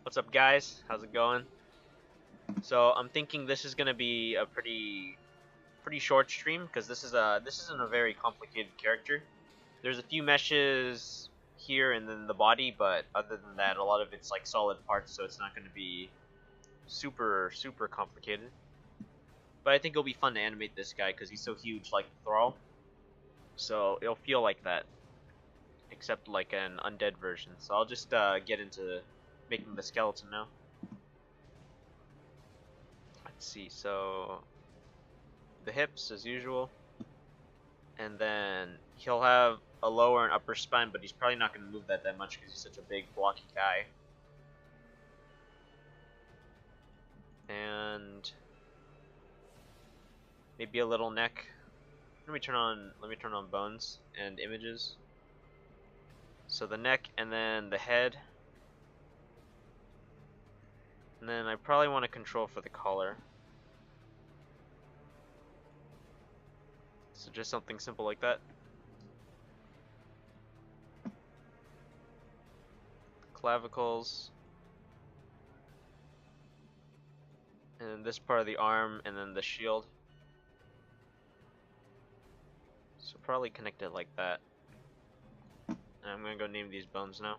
What's up, guys? How's it going? So I'm thinking this is gonna be a pretty short stream because this isn't a very complicated character. There's a few meshes here and then the body, but other than that, a lot of it's like solid parts, so it's not gonna be super complicated. But I think it'll be fun to animate this guy because he's so huge, like the Thrall. So it'll feel like that, except like an undead version. So I'll just get into making the skeleton now. Let's see, so the hips as usual, and then he'll have a lower and upper spine, but he's probably not going to move that much because he's such a big blocky guy. And maybe a little neck. Let me turn on bones and images. So the neck and then the head. And then I probably want to control for the collar. So just something simple like that. Clavicles. And this part of the arm and then the shield. So probably connect it like that. And I'm gonna go name these bones now.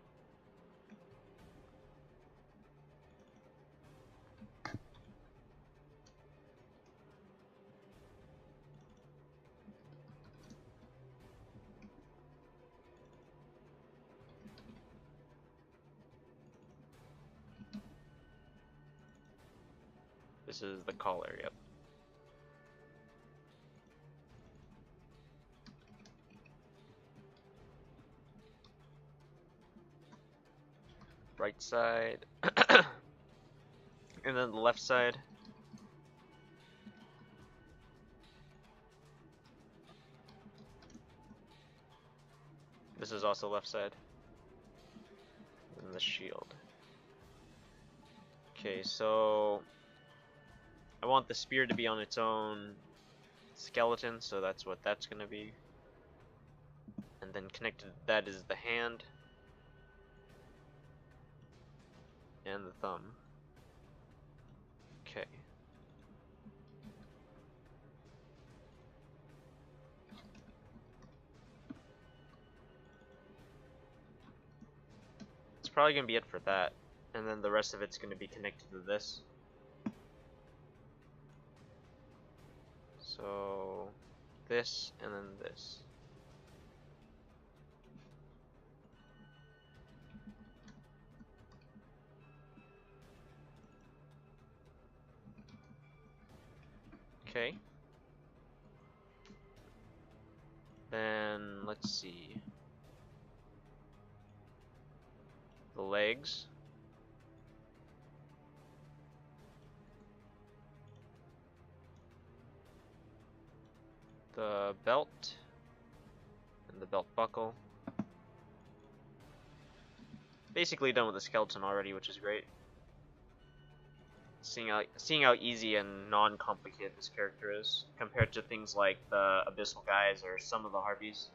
This is the collar, yep. Right side. And then the left side. This is also left side. And the shield. Okay, so I want the spear to be on its own skeleton, so that's what that's gonna be. And then connected to that is the hand and the thumb. Okay. It's probably gonna be it for that, and then the rest of it's gonna be connected to this. So this and then this. Okay. Then let's see. The legs. The belt. And the belt buckle. Basically done with the skeleton already, which is great. Seeing how easy and non-complicated this character is compared to things like the abyssal guys or some of the harpies.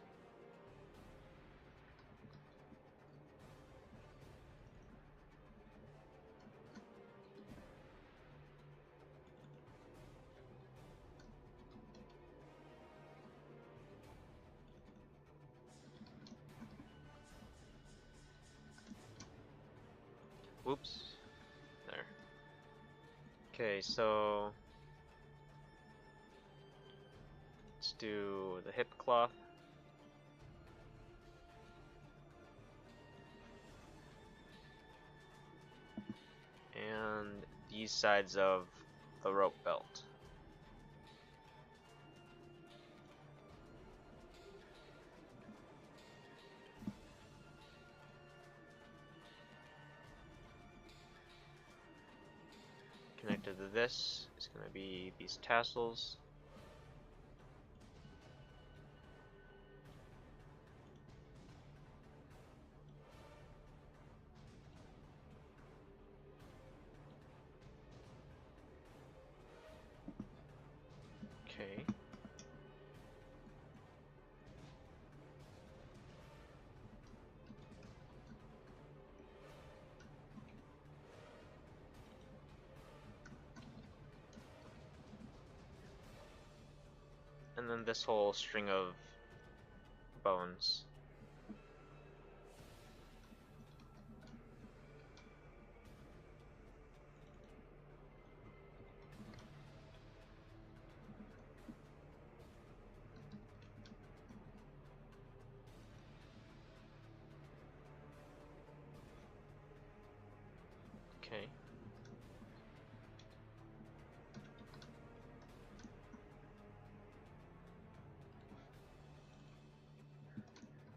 Whoops. There. Okay, so let's do the hip cloth. And these sides of the rope belt. Connected to this is going to be these tassels. Okay. then this whole string of bones. Okay.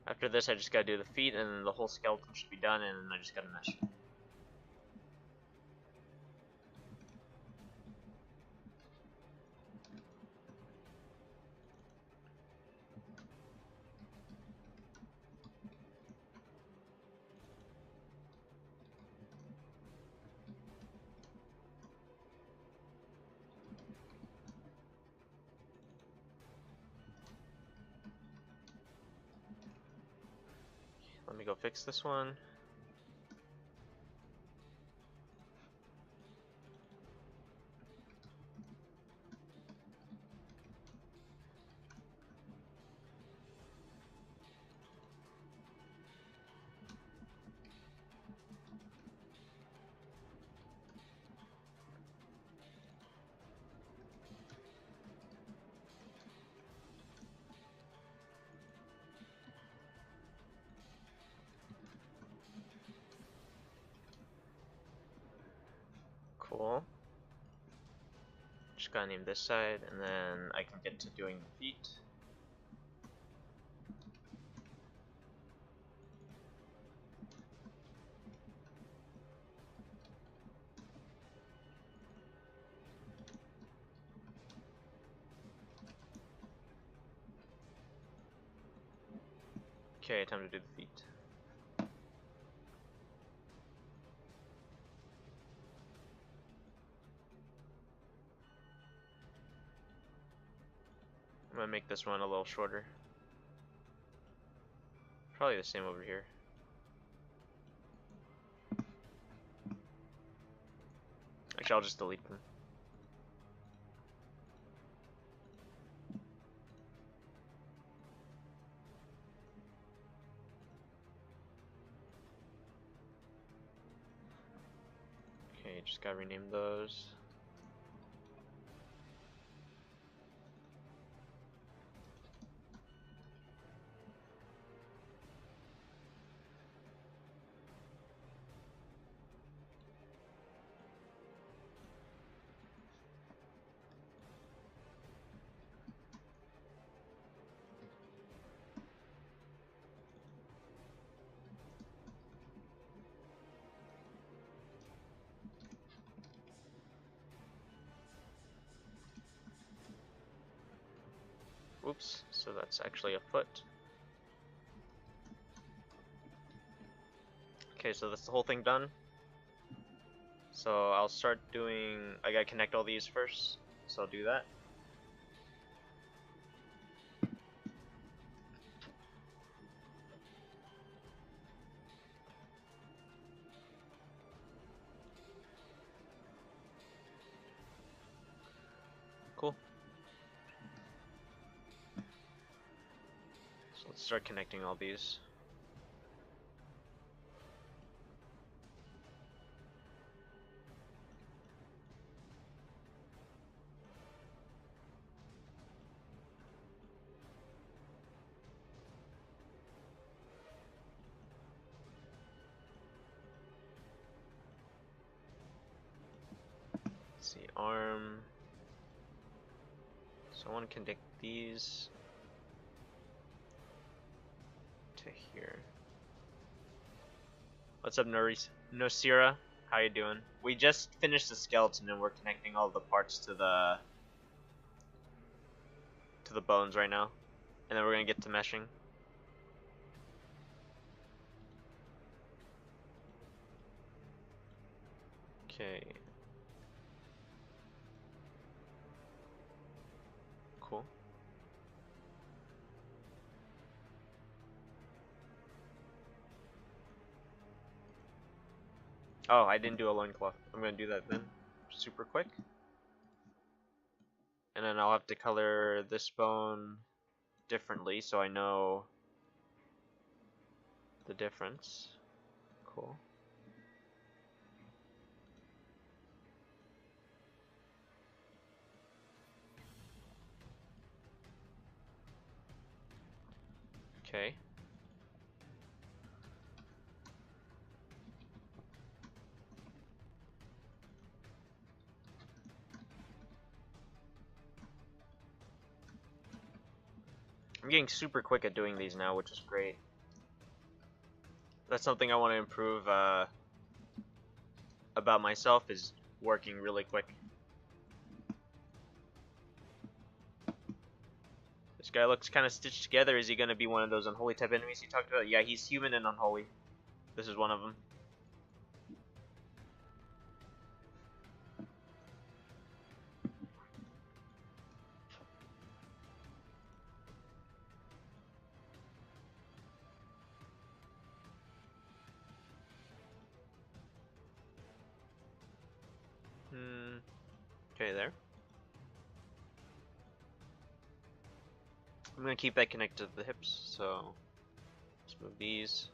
After this, I just gotta do the feet, and then the whole skeleton should be done, and then I just gotta mesh. Let me go fix this one. Cool. Just gotta name this side, and then I can get to doing the feet. Okay, time to do the feet. I'm gonna make this one a little shorter. Probably the same over here. Actually, I'll just delete them. Okay, just gotta rename those. Oops, so that's actually a foot. Okay, so that's the whole thing done. So I'll start doing, I gotta connect all these first, so I'll do that. Cool. So let's start connecting all these. Let's see, arm. So I want to connect these to here. What's up, Nosira? How you doing? We just finished the skeleton and we're connecting all the parts to the bones right now, and then we're gonna get to meshing. Okay. Cool. Oh, I didn't do a loincloth. I'm gonna do that then, super quick. And then I'll have to color this bone differently so I know the difference. Cool. Okay. I'm getting super quick at doing these now, which is great. That's something I want to improve about myself, is working really quick. This guy looks kind of stitched together. Is he going to be one of those unholy type enemies you talked about? Yeah, he's human and unholy. This is one of them. Okay, there. I'm going to keep that connected to the hips, so let's move these.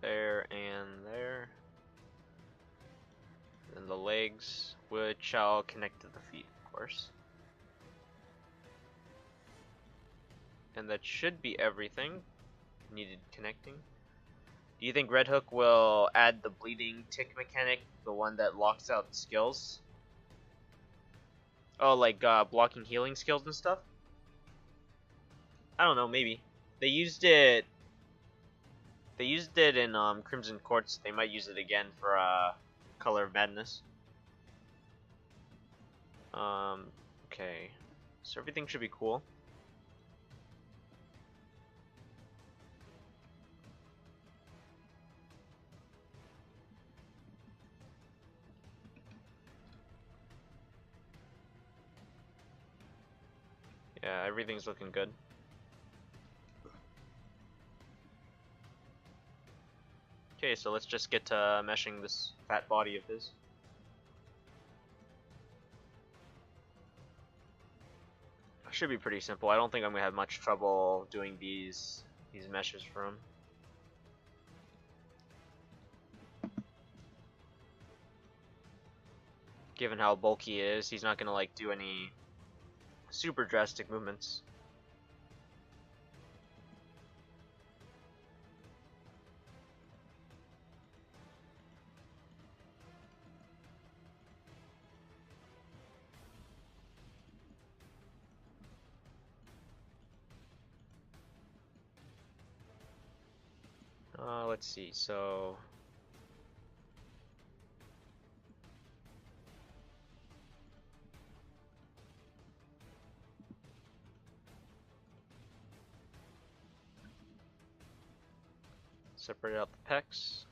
There and there. And the legs, which I'll connect to the feet, of course. And that should be everything needed connecting. Do you think Red Hook will add the bleeding tick mechanic, the one that locks out skills? Oh, like blocking healing skills and stuff? I don't know, maybe. They used it in Crimson Courts. They might use it again for Color of Madness. Okay. So everything should be cool. Yeah, everything's looking good. Okay, so let's just get to meshing this fat body of his. Should be pretty simple. I don't think I'm gonna have much trouble doing these meshes for him. Given how bulky he is, he's not gonna like do any super drastic movements. Let's see, so separate out the pecs.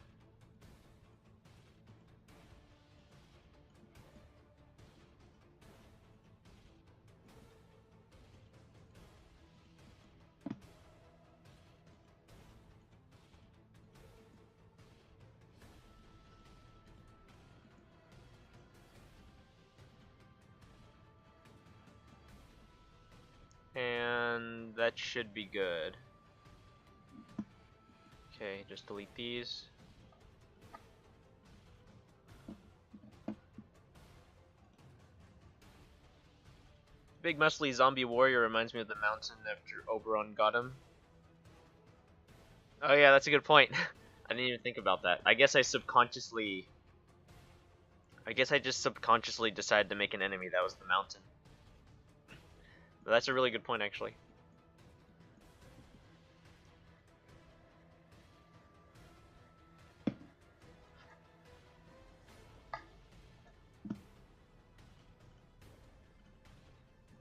And that should be good. Okay, just delete these. Big muscly zombie warrior reminds me of the mountain after Oberon got him. Oh yeah, that's a good point. I didn't even think about that. I guess I just subconsciously decided to make an enemy that was the mountain. But that's a really good point, actually.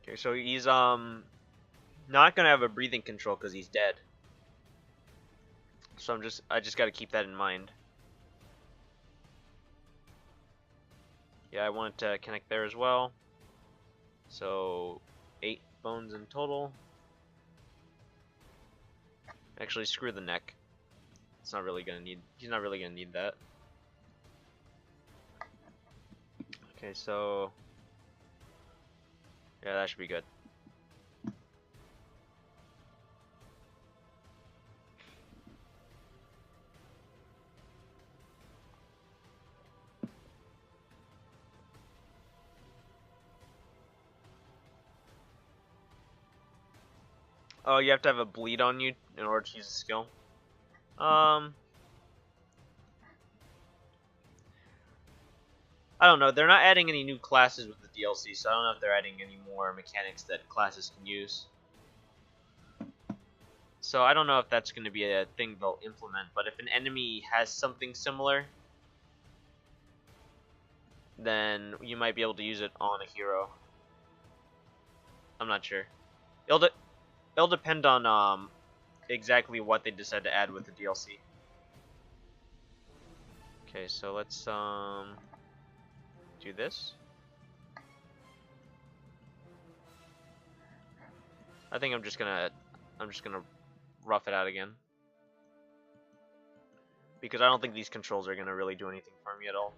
Okay, so he's not gonna have a breathing control because he's dead. So I just gotta keep that in mind. Yeah, I want it to connect there as well. So 8 bones in total. Actually, screw the neck. It's not really gonna need. He's not really gonna need that. Okay, so yeah, that should be good. Oh, you have to have a bleed on you in order to use the skill. I don't know. They're not adding any new classes with the DLC, so I don't know if they're adding any more mechanics that classes can use. So I don't know if that's going to be a thing they'll implement, but if an enemy has something similar, then you might be able to use it on a hero. I'm not sure. It'll depend on exactly what they decide to add with the DLC. Okay, so let's do this. I think I'm just gonna rough it out again, because I don't think these controls are gonna really do anything for me at all.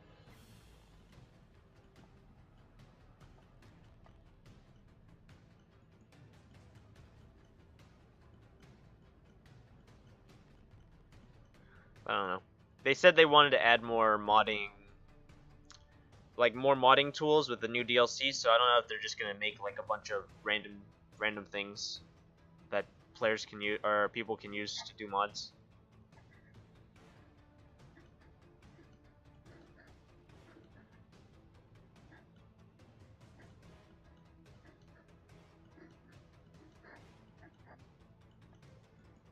I don't know. They said they wanted to add more modding, like more modding tools with the new DLC, so I don't know if they're just gonna make like a bunch of random things that players can use or people can use to do mods.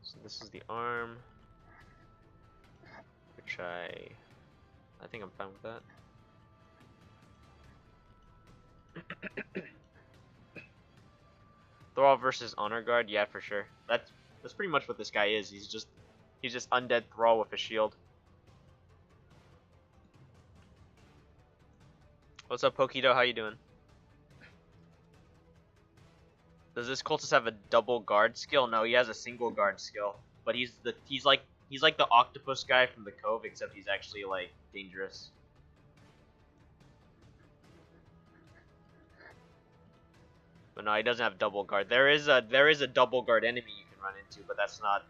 So this is the arm, which I think I'm fine with that. Thrall versus Honor Guard, yeah, for sure. That's pretty much what this guy is. He's just undead Thrall with a shield. What's up, Pokito? How you doing? Does this cultist have a double guard skill? No, he has a single guard skill. But he's like the octopus guy from the Cove, except he's actually like dangerous. But no, he doesn't have double guard. There is a double guard enemy you can run into, but that's not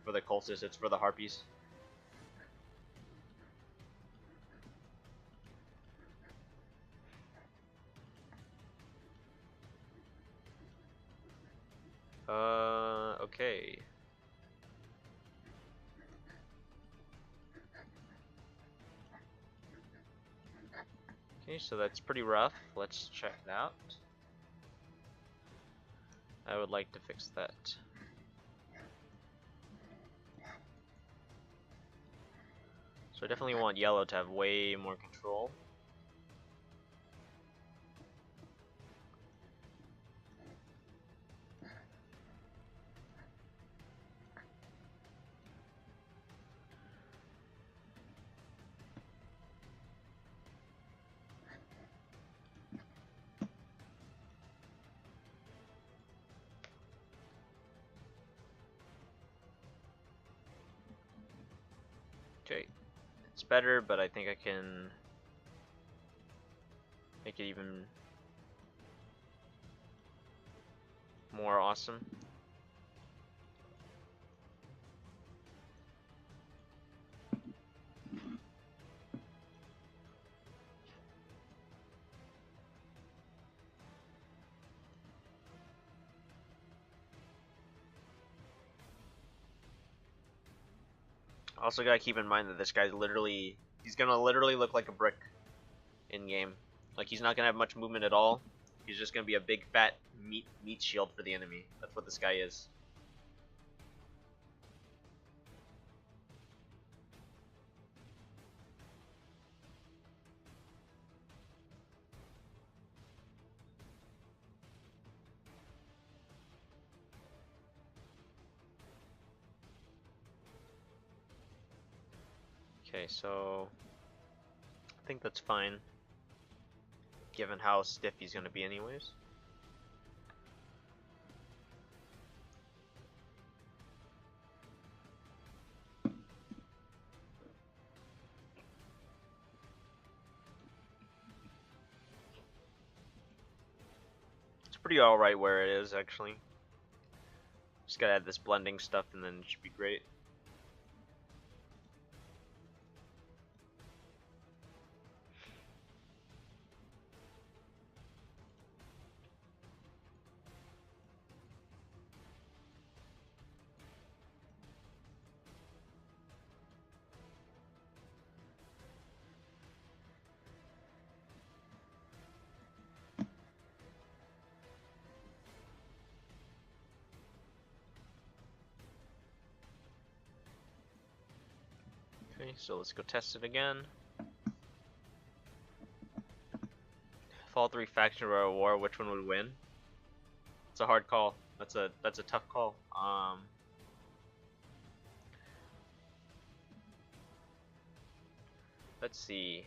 for the cultists, it's for the harpies. Okay. Okay, so that's pretty rough. Let's check it out. I would like to fix that. So I definitely want yellow to have way more control. Okay, it's better, but I think I can make it even more awesome. Also gotta keep in mind that this guy's he's gonna literally look like a brick in game. Like, he's not gonna have much movement at all. He's just gonna be a big fat meat shield for the enemy. That's what this guy is. Okay, so I think that's fine, given how stiff he's gonna be anyways. pretty alright where it is, actually. Just gotta add this blending stuff and then it should be great. Okay, so let's go test it again. If all three factions were at war, which one would win? It's a hard call. That's a tough call. Let's see.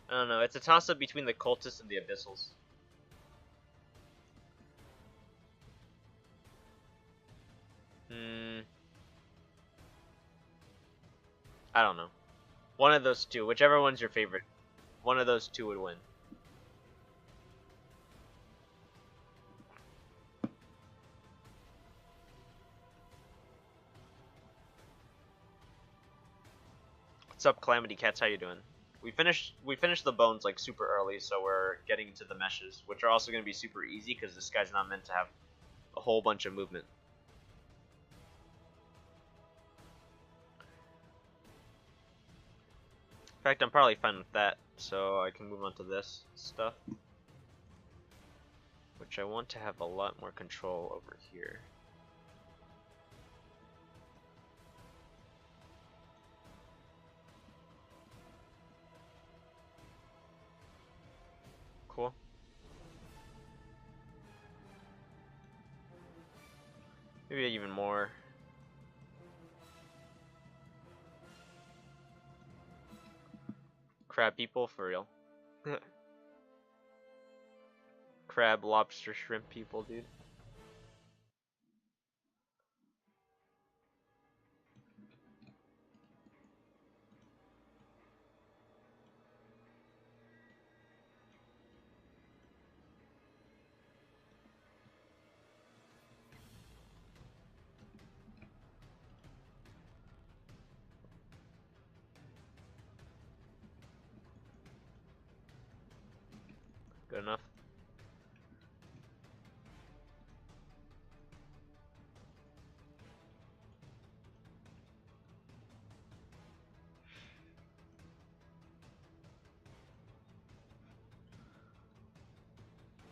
I don't know. It's a toss-up between the cultists and the abyssals. I don't know. One of those two, whichever one's your favorite. One of those two would win. What's up, Calamity Cats? How you doing? We finished the bones like super early, so we're getting into the meshes, which are also going to be super easy because this guy's not meant to have a whole bunch of movement. In fact, I'm probably fine with that, so I can move on to this stuff, which I want to have a lot more control over here. Cool. Maybe even more. Crab people, for real. Crab, lobster, shrimp people, dude. Good enough.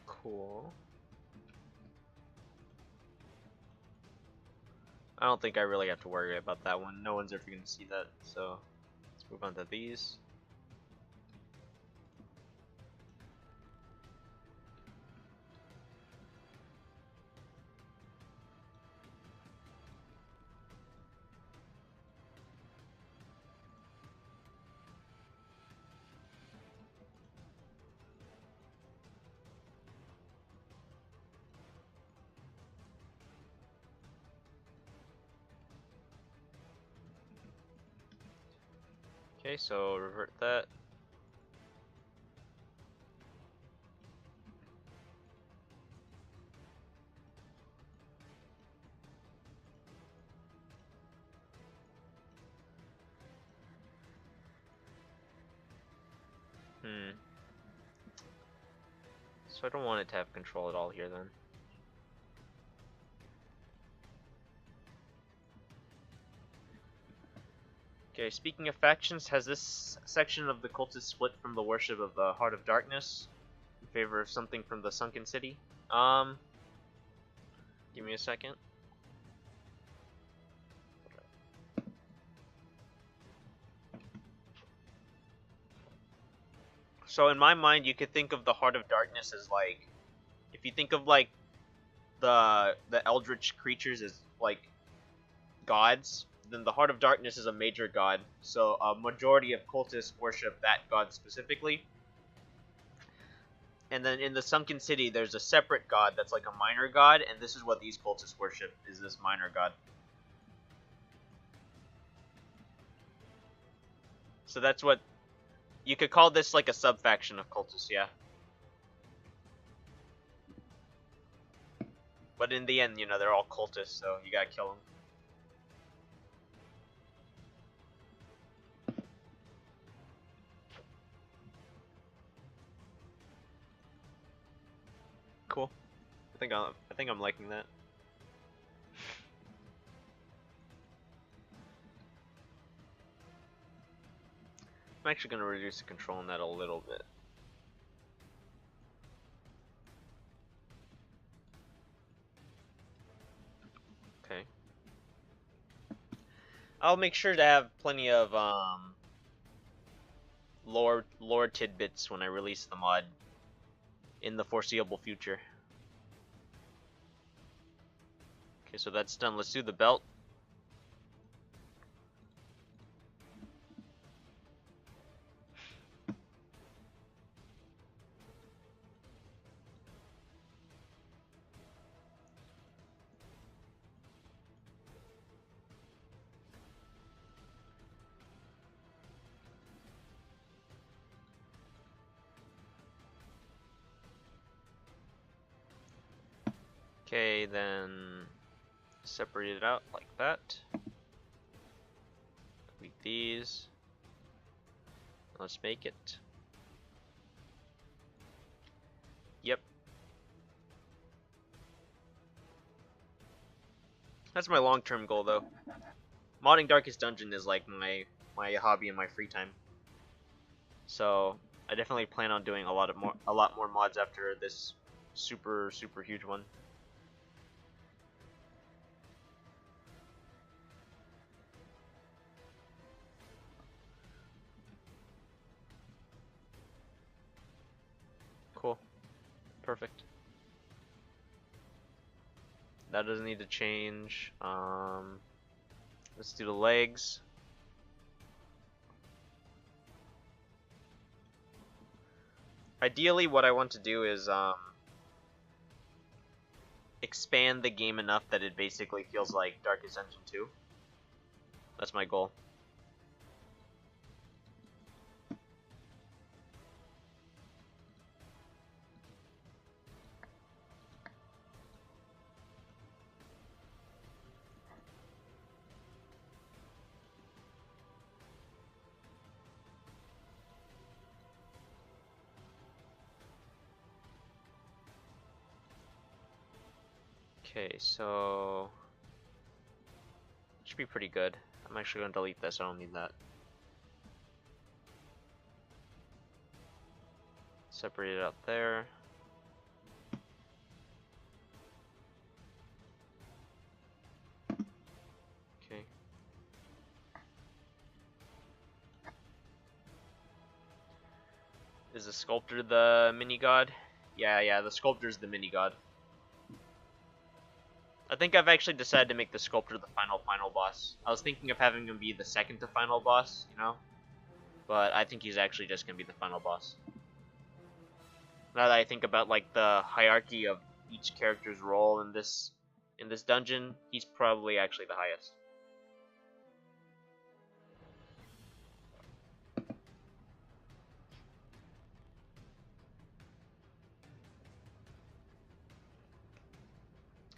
Cool. I don't think I really have to worry about that one. No one's ever going to see that, so let's move on to these. Okay, so revert that. So I don't want it to have control at all here then. Okay, speaking of factions, has this section of the cultists split from the worship of the Heart of Darkness in favor of something from the Sunken City? Give me a second. So in my mind, you could think of the Heart of Darkness as like, if you think of like the eldritch creatures as like gods, then the Heart of Darkness is a major god. So a majority of cultists worship that god specifically. And then in the Sunken City, there's a separate god that's like a minor god, and this is what these cultists worship, is this minor god. So that's what you could call this, like a sub-faction of cultists, yeah. But in the end, you know, they're all cultists, so you gotta kill them. Cool. I think I'm liking that. I'm actually gonna reduce the control on that a little bit. Okay. I'll make sure to have plenty of lore tidbits when I release the mod in the foreseeable future. Okay, so that's done. Let's do the belt. Okay, then separate it out like that. Delete these. Let's make it. Yep. That's my long-term goal, though. Modding Darkest Dungeon is like my hobby in my free time. So I definitely plan on doing a lot more mods after this super huge one. Cool. Perfect. That doesn't need to change. Let's do the legs. Ideally, what I want to do is expand the game enough that it basically feels like Darkest Dungeon 2. That's my goal. Okay, so should be pretty good. I'm actually going to delete this, I don't need that. Separate it out there. Okay. Is the sculptor the mini god? Yeah, the sculptor's the mini god. I think I've actually decided to make the sculptor the final boss. I was thinking of having him be the second to final boss, you know? But I think he's actually just gonna be the final boss. Now that I think about like the hierarchy of each character's role in this dungeon, he's probably actually the highest.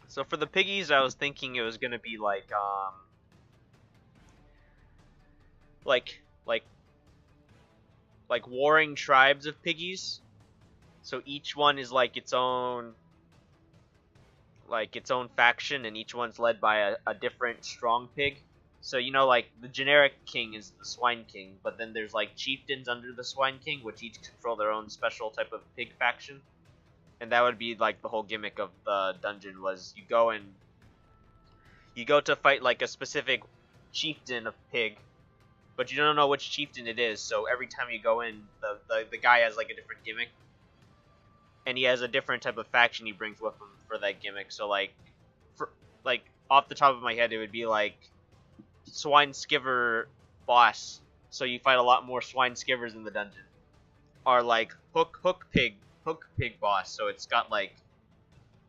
So for the piggies, I was thinking it was gonna be like like warring tribes of piggies. So each one is like its own faction, and each one's led by a different strong pig. So you know, like the generic king is the swine king, but then there's like chieftains under the swine king, which each control their own special type of pig faction. And that would be like the whole gimmick of the dungeon was you go to fight like a specific chieftain of pig, but you don't know which chieftain it is. So every time you go in, the guy has like a different gimmick, and he has a different type of faction he brings with him for that gimmick. So like off the top of my head, it would be like swine skiver boss. So you fight a lot more swine skivers in the dungeon, or like hook pig boss, so it's got like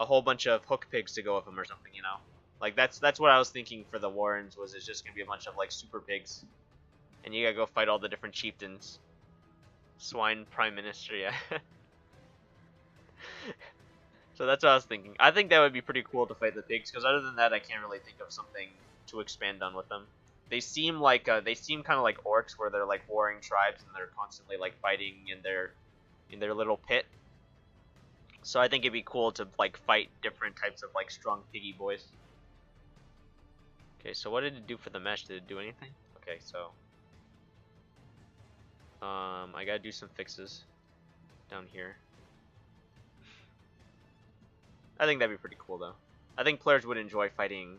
a whole bunch of hook pigs to go with them or something, you know? Like that's what I was thinking for the Warrens, was it's just gonna be a bunch of like super pigs, and you gotta go fight all the different chieftains. Swine prime minister, yeah. So that's what I was thinking. I think that would be pretty cool to fight the pigs, because other than that, I can't really think of something to expand on with them. They seem like they seem kind of like orcs, where they're like warring tribes and they're constantly like fighting in their little pit. So I think it'd be cool to like fight different types of like strong piggy boys. Okay, so what did it do for the mesh? Did it do anything? Okay, so I gotta do some fixes down here. I think that'd be pretty cool though. I think players would enjoy fighting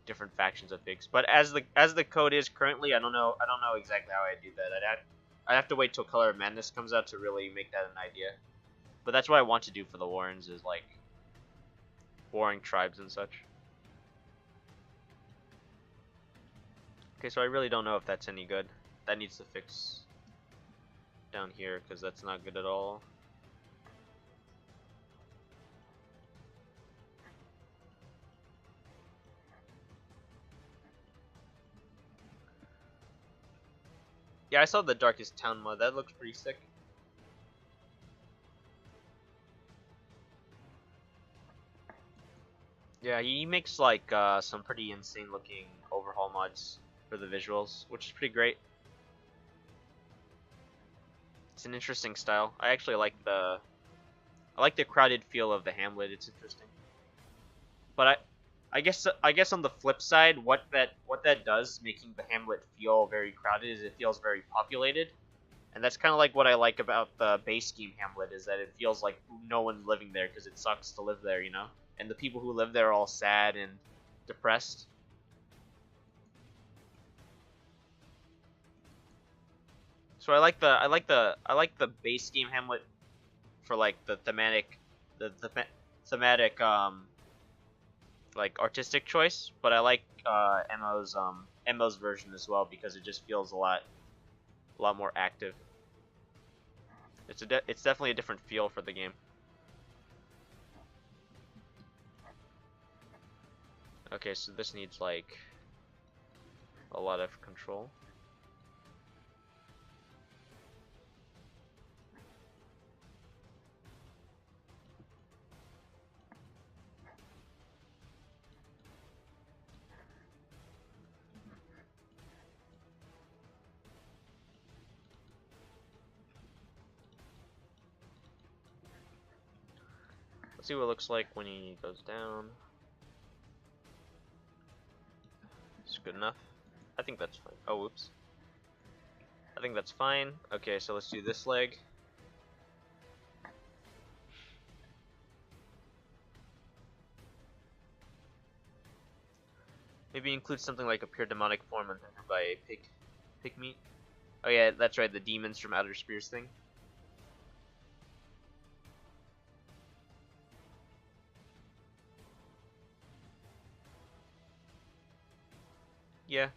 different factions of pigs. But as the code is currently, I don't know exactly how I do that. I'd have to wait till Color of Madness comes out to really make that an idea. But that's what I want to do for the Warrens, is like warring tribes and such. Okay, so I really don't know if that's any good. That needs to fix down here, because that's not good at all. Yeah, I saw the Darkest Town mod. That looks pretty sick. Yeah, he makes like some pretty insane looking overhaul mods for the visuals, which is pretty great. It's an interesting style. I actually like the crowded feel of the hamlet. It's interesting. But I guess on the flip side, what that does, making the hamlet feel very crowded, is it feels very populated. And that's kind of like what I like about the base game hamlet, is that it feels like no one's living there because it sucks to live there, you know? And the people who live there are all sad and depressed. So I like the base game hamlet for like the thematic like artistic choice, but I like Emo's version as well, because it just feels a lot more active. It's definitely a different feel for the game. Okay, so this needs like a lot of control. Let's see what it looks like when he goes down. It's good enough. I think that's fine. Oh, whoops. I think that's fine. Okay, so let's do this leg. Maybe include something like a pure demonic form and by a pig meat. Oh yeah, that's right, the demons from Outer Spheres thing. Yeah.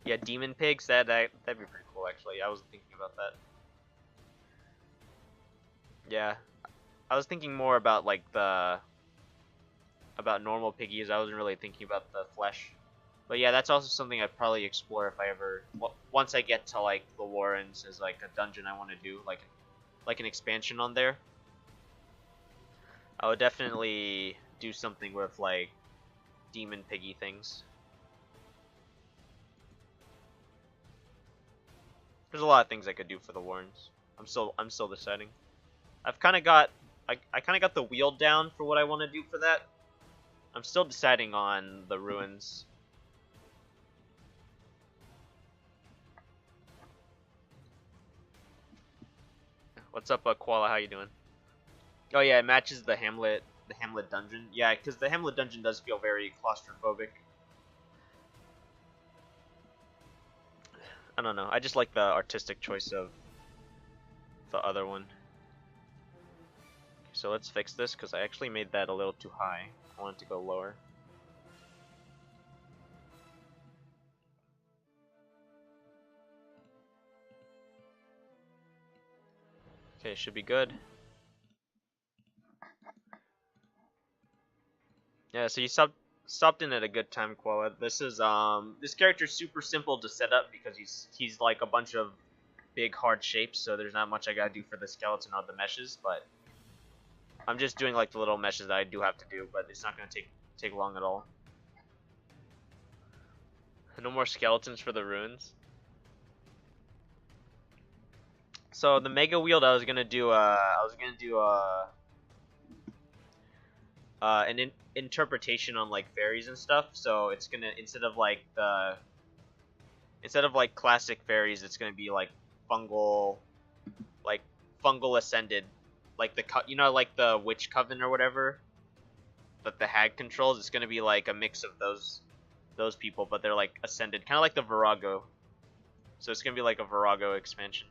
Yeah, demon pigs, that'd be pretty cool actually. I wasn't thinking about that. Yeah. I was thinking more about like about normal piggies. I wasn't really thinking about the flesh. But yeah, that's also something I'd probably explore if I ever once I get to like the Warrens as like a dungeon I want to do, like an expansion on there. I would definitely do something with like demon piggy things. There's a lot of things I could do for the Warrens. I'm still deciding. I've kind of got I kind of got the wheel down for what I want to do for that. I'm still deciding on the ruins. What's up, Koala? How you doing? Oh yeah, it matches the Hamlet dungeon. Yeah, because the Hamlet dungeon does feel very claustrophobic. I don't know. I just like the artistic choice of the other one. So let's fix this, because I actually made that a little too high. I want it to go lower. Okay, should be good. Yeah, so you stopped in at a good time, Koala. This character's super simple to set up because he's like a bunch of big hard shapes, so there's not much I gotta do for the skeleton or the meshes, but I'm just doing like the little meshes that I do have to do, but it's not gonna take long at all. No more skeletons for the ruins. So the mega wield, I was gonna do an interpretation on like fairies and stuff. So it's gonna instead of like classic fairies, it's gonna be like fungal, like fungal ascended, like like the witch coven or whatever that the hag controls. It's gonna be like a mix of those people, but they're like ascended, kind of like the Virago. So it's gonna be like a Virago expansion.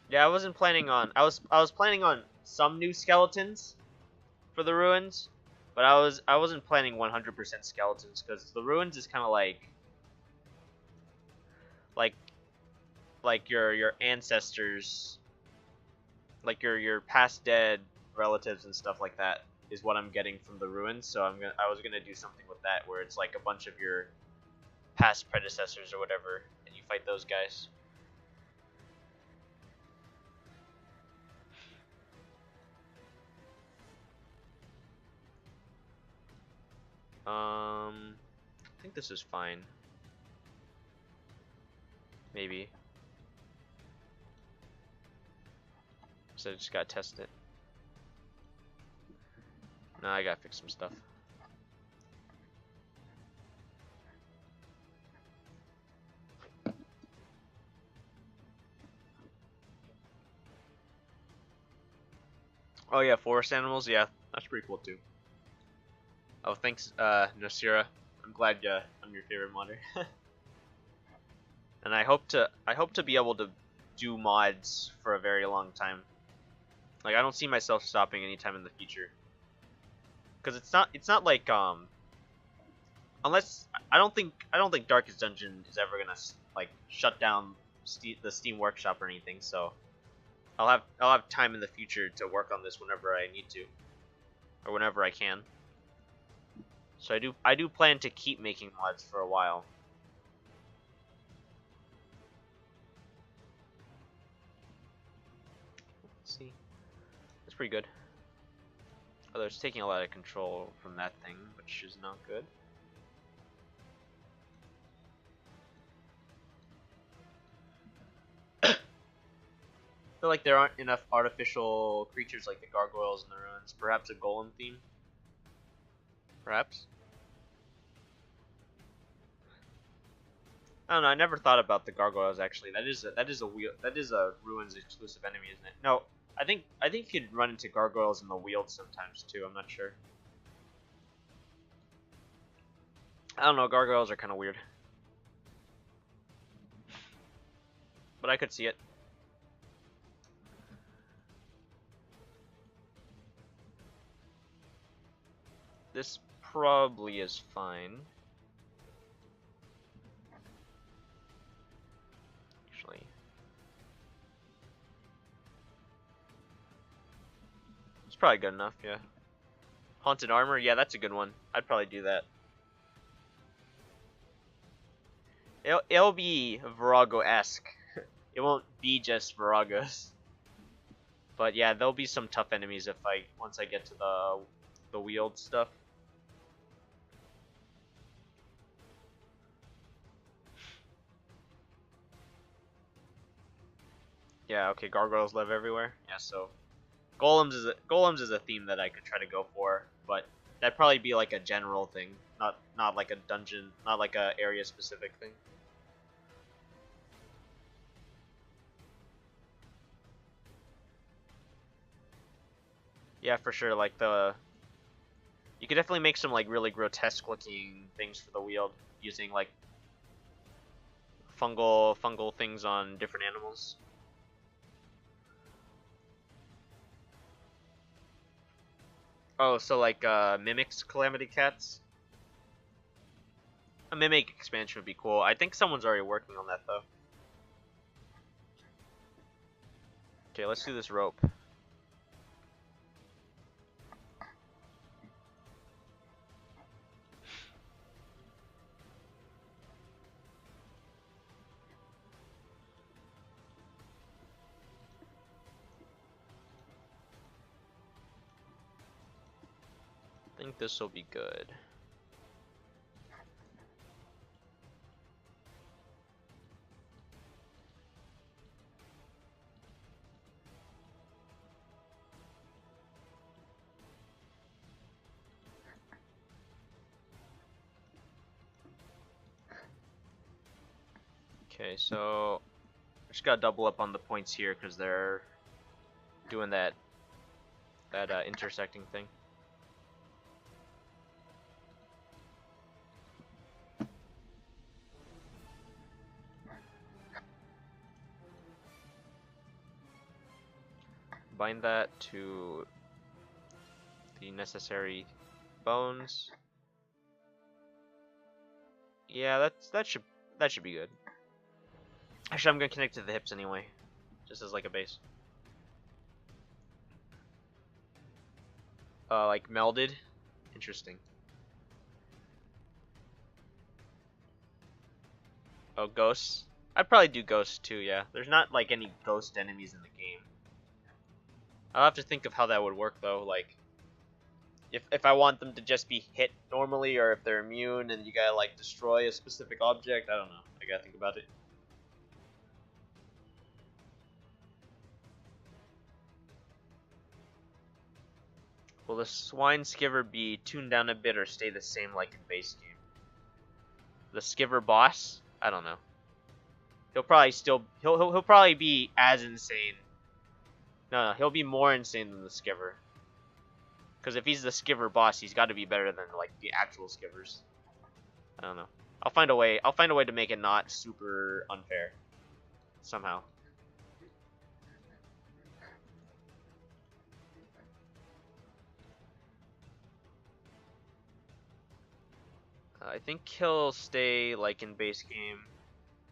Yeah, I wasn't planning on. I was planning on some new skeletons for the ruins, but I wasn't planning 100% skeletons because the ruins is kind of like your ancestors, like your past dead relatives and stuff like that is what I'm getting from the ruins. So I was gonna do something with that where it's like a bunch of your past predecessors or whatever, and you fight those guys. I think this is fine. Maybe. So I just gotta test it. No, I gotta fix some stuff. Oh yeah, forest animals. Yeah, that's pretty cool too. Oh, thanks, Nasira. I'm glad I'm your favorite modder. And I hope to be able to do mods for a very long time. Like I don't see myself stopping anytime in the future. Cause it's not like unless I don't think Darkest Dungeon is ever gonna like shut down the Steam Workshop or anything. So I'll have time in the future to work on this whenever I need to, or whenever I can. So I do plan to keep making mods for a while. Let's see, that's pretty good. Although it's taking a lot of control from that thing, which is not good. I feel like there aren't enough artificial creatures like the gargoyles in the ruins. Perhaps a golem theme? Perhaps? I don't know, I never thought about the gargoyles actually. That is a ruins exclusive enemy, isn't it? No, I think you could run into gargoyles in the wield sometimes too, I'm not sure. I don't know, gargoyles are kinda weird. But I could see it. This probably is fine. Actually. It's probably good enough, yeah. Haunted armor, yeah, that's a good one. I'd probably do that. It'll be Virago-esque. It won't be just Viragos. But yeah, there'll be some tough enemies once I get to the wield stuff. Yeah, okay, gargoyles live everywhere. Yeah, so golems is a theme that I could try to go for, but that'd probably be like a general thing, not like a dungeon, not like a area specific thing. Yeah, for sure. Like you could definitely make some like really grotesque looking things for the wield using like fungal things on different animals. Oh, so like mimics calamity cats. A mimic expansion would be cool. I think someone's already working on that though. Okay, let's do this rope. I think this will be good. Okay, so I just gotta double up on the points here because they're doing that intersecting thing. Bind that to the necessary bones. Yeah, that should be good. Actually, I'm gonna connect to the hips anyway, just as like a base. Like melded. Interesting. Oh, ghosts. I'd probably do ghosts too. Yeah, there's not like any ghost enemies in the game. I'll have to think of how that would work though. Like, if I want them to just be hit normally, or if they're immune and you gotta like destroy a specific object. I don't know. I gotta think about it. Will the swine skiver be tuned down a bit or stay the same like in base game? The skiver boss? I don't know. He'll probably still he'll probably be as insane. No, he'll be more insane than the skiver. Because if he's the skiver boss, he's got to be better than like the actual skivers. I don't know. I'll find a way. I'll find a way to make it not super unfair. Somehow. I think he'll stay like in base game.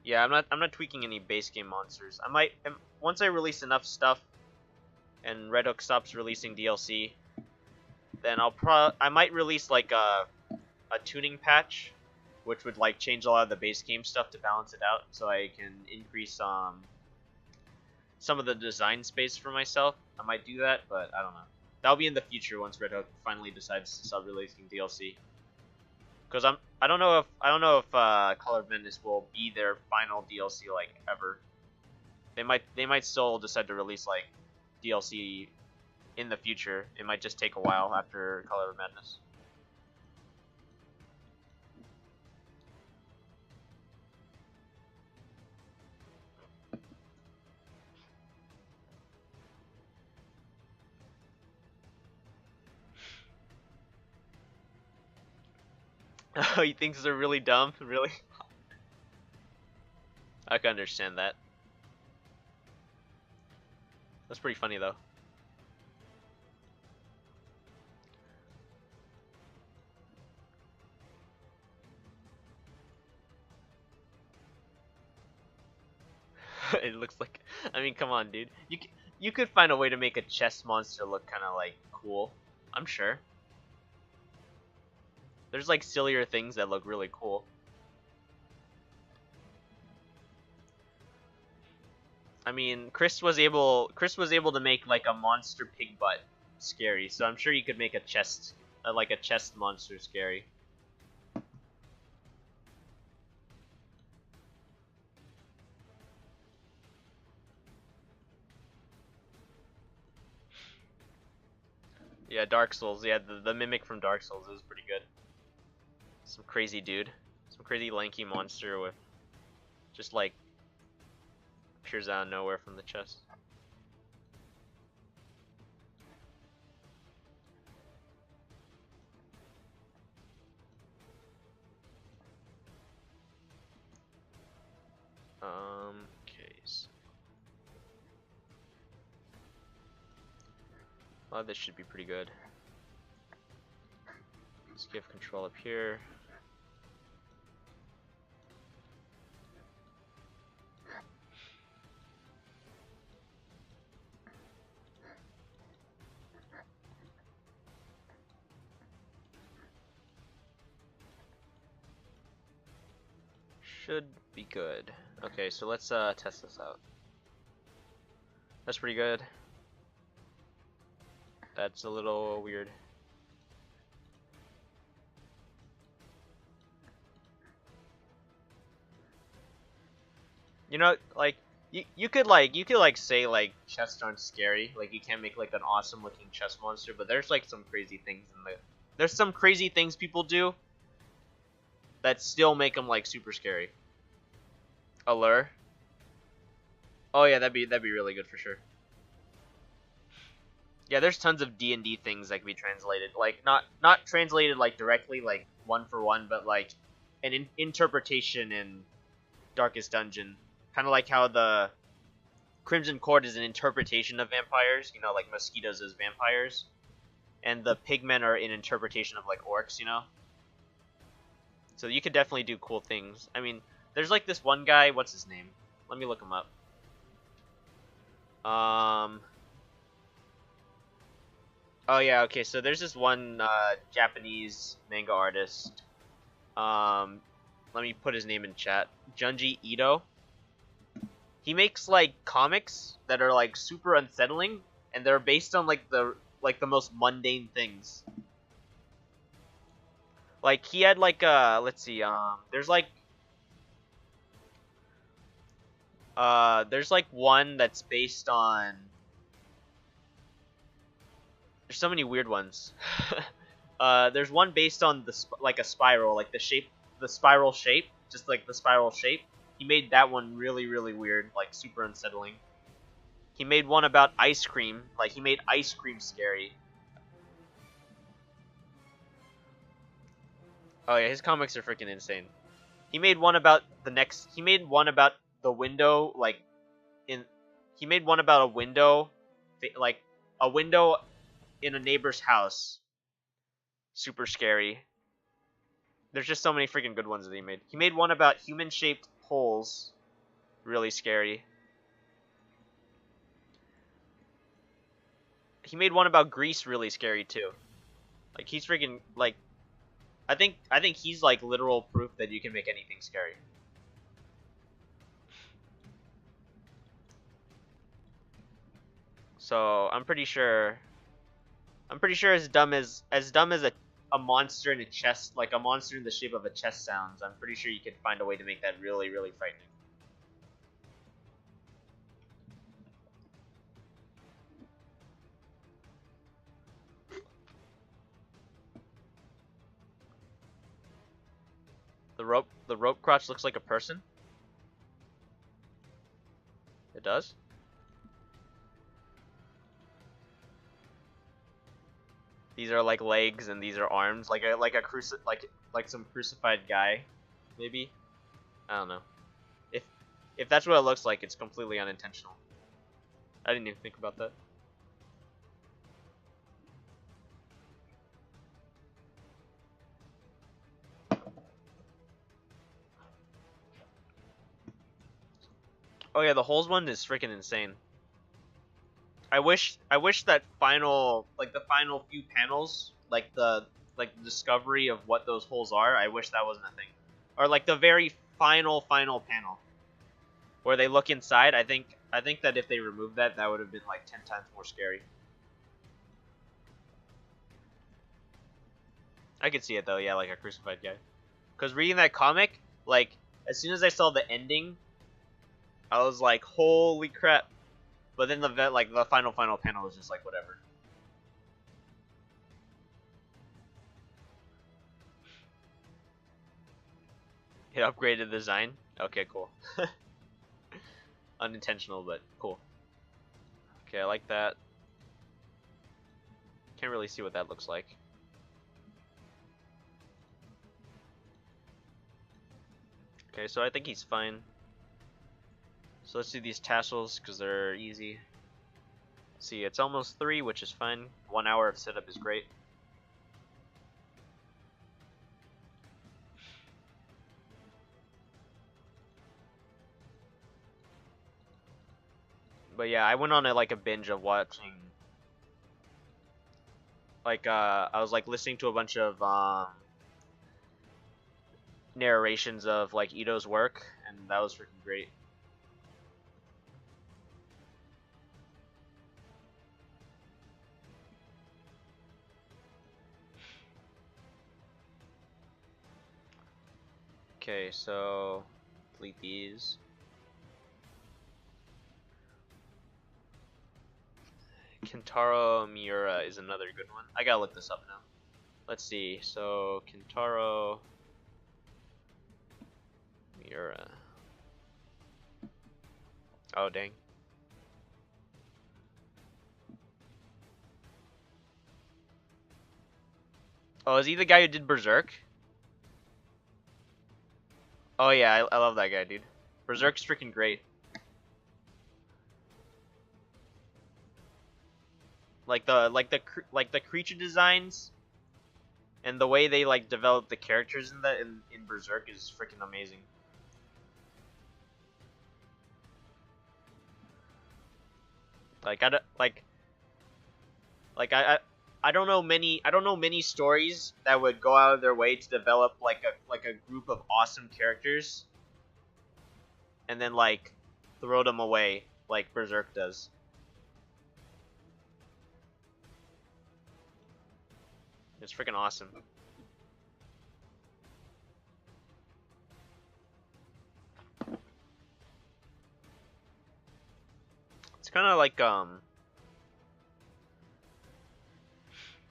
Yeah, I'm not tweaking any base game monsters. I might once I release enough stuff and Red Hook stops releasing DLC, then I might release like a tuning patch, which would like change a lot of the base game stuff to balance it out, so I can increase some of the design space for myself. I might do that, but I don't know. That'll be in the future once Red Hook finally decides to stop releasing DLC. Because I don't know if Color of Madness will be their final DLC like ever. They might still decide to release like DLC in the future. It might just take a while after Color of Madness. Oh, he thinks they're really dumb? Really? I can understand that. That's pretty funny though. It looks like, I mean, come on, dude. You could find a way to make a chest monster look kind of like cool. I'm sure. There's like sillier things that look really cool. I mean, Chris was able to make like a monster pig butt scary, so I'm sure you could make a chest like a chest monster scary. Yeah, Dark Souls. Yeah, the mimic from Dark Souls is pretty good. Some crazy dude, some crazy lanky monster with just like appears out of nowhere from the chest. Okay. Well, this should be pretty good. Let's give control up here. Should be good. Okay, so let's test this out. That's pretty good. That's a little weird. You know, like you could say like chests aren't scary. Like you can't make like an awesome looking chest monster, but there's like some crazy things in the there's some crazy things people do that still make them like super scary. Allure. Oh yeah, that'd be really good for sure. Yeah, there's tons of D&D things that can be translated. Like not translated like directly like one for one, but like an interpretation in Darkest Dungeon. Kind of like how the Crimson Court is an interpretation of vampires, you know, like mosquitoes as vampires, and the pigmen are an interpretation of like orcs, you know. So you could definitely do cool things. I mean, there's like this one guy. What's his name? Let me look him up. Oh yeah. Okay. So there's this one Japanese manga artist. Let me put his name in chat. Junji Ito. He makes like comics that are like super unsettling, and they're based on like the most mundane things. Like he had like let's see, there's like one that's based on. There's so many weird ones. There's one based on like a spiral, like the spiral shape, just like the spiral shape. He made that one really, really weird, like super unsettling. He made one about ice cream, like he made ice cream scary. Oh yeah, his comics are freaking insane. He made one about He made one about the window, like in. He made one about a window, like a window in a neighbor's house. Super scary. There's just so many freaking good ones that he made. He made one about human-shaped holes. Really scary. He made one about Greece. Really scary too. Like he's freaking like. I think he's like literal proof that you can make anything scary. So I'm pretty sure. As dumb as a monster in a chest, like a monster in the shape of a chest sounds, I'm pretty sure you could find a way to make that really, really frightening. The rope crotch looks like a person. It does. These are like legs and these are arms, like some crucified guy, maybe. I don't know. If if that's what it looks like, it's completely unintentional. I didn't even think about that. Oh yeah, the holes one is freaking insane. I wish that the final few panels, like the discovery of what those holes are, I wish that wasn't a thing. Or like the very final panel where they look inside, I think that if they removed that, that would have been like 10 times more scary. I could see it though, yeah, like a crucified guy. Cuz reading that comic, like as soon as I saw the ending, I was like, "Holy crap." But then the final panel was just like whatever. It upgraded the design. Okay, cool. Unintentional, but cool. Okay, I like that. Can't really see what that looks like. Okay, so I think he's fine. So let's do these tassels because they're easy. See, it's almost 3, which is fine. 1 hour of setup is great. But yeah, I went on like a binge of watching. Like I was like listening to a bunch of narrations of like Ito's work, and that was freaking great. Okay, so delete these. Kentaro Miura is another good one. I gotta look this up now. Let's see. So Kentaro Miura. Oh dang. Oh, is he the guy who did Berserk? Oh yeah, I love that guy, dude. Berserk's freaking great. Like the creature designs and the way they like develop the characters in that in Berserk is freaking amazing. Like I don't know many stories that would go out of their way to develop like a group of awesome characters and then like throw them away like Berserk does. It's freaking awesome. It's kind of like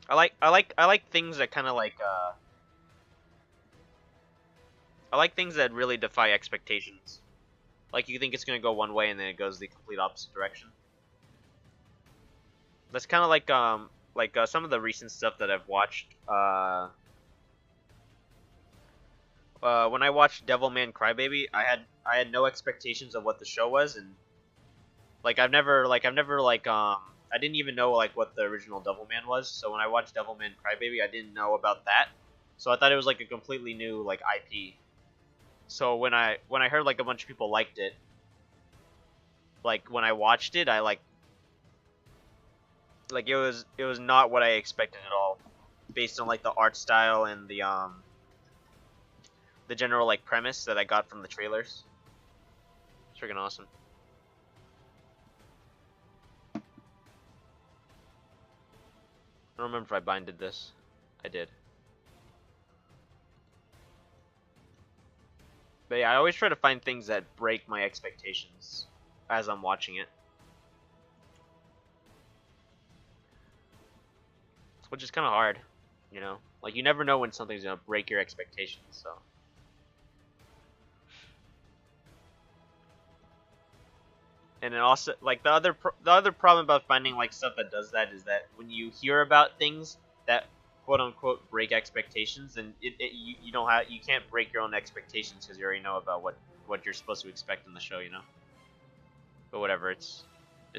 I like things that kind of like I like things that really defy expectations. Like you think it's gonna go one way and then it goes the complete opposite direction. That's kind of like some of the recent stuff that I've watched. When I watched Devilman Crybaby, I had no expectations of what the show was, and I've never I didn't even know like what the original Devilman was. So when I watched Devilman Crybaby, I didn't know about that. So I thought it was like a completely new like IP. So when I heard like a bunch of people liked it, like when I watched it, I like it was not what I expected at all, based on like the art style and the general like premise that I got from the trailers. It's freaking awesome. I don't remember if I binded this. I did. But yeah, I always try to find things that break my expectations as I'm watching it. Which is kind of hard, you know? Like, you never know when something's gonna break your expectations, so. And then also, like, the other problem about finding, like, stuff that does that is that when you hear about things that quote-unquote break expectations, then you can't break your own expectations because you already know about what you're supposed to expect in the show, you know? But whatever, it's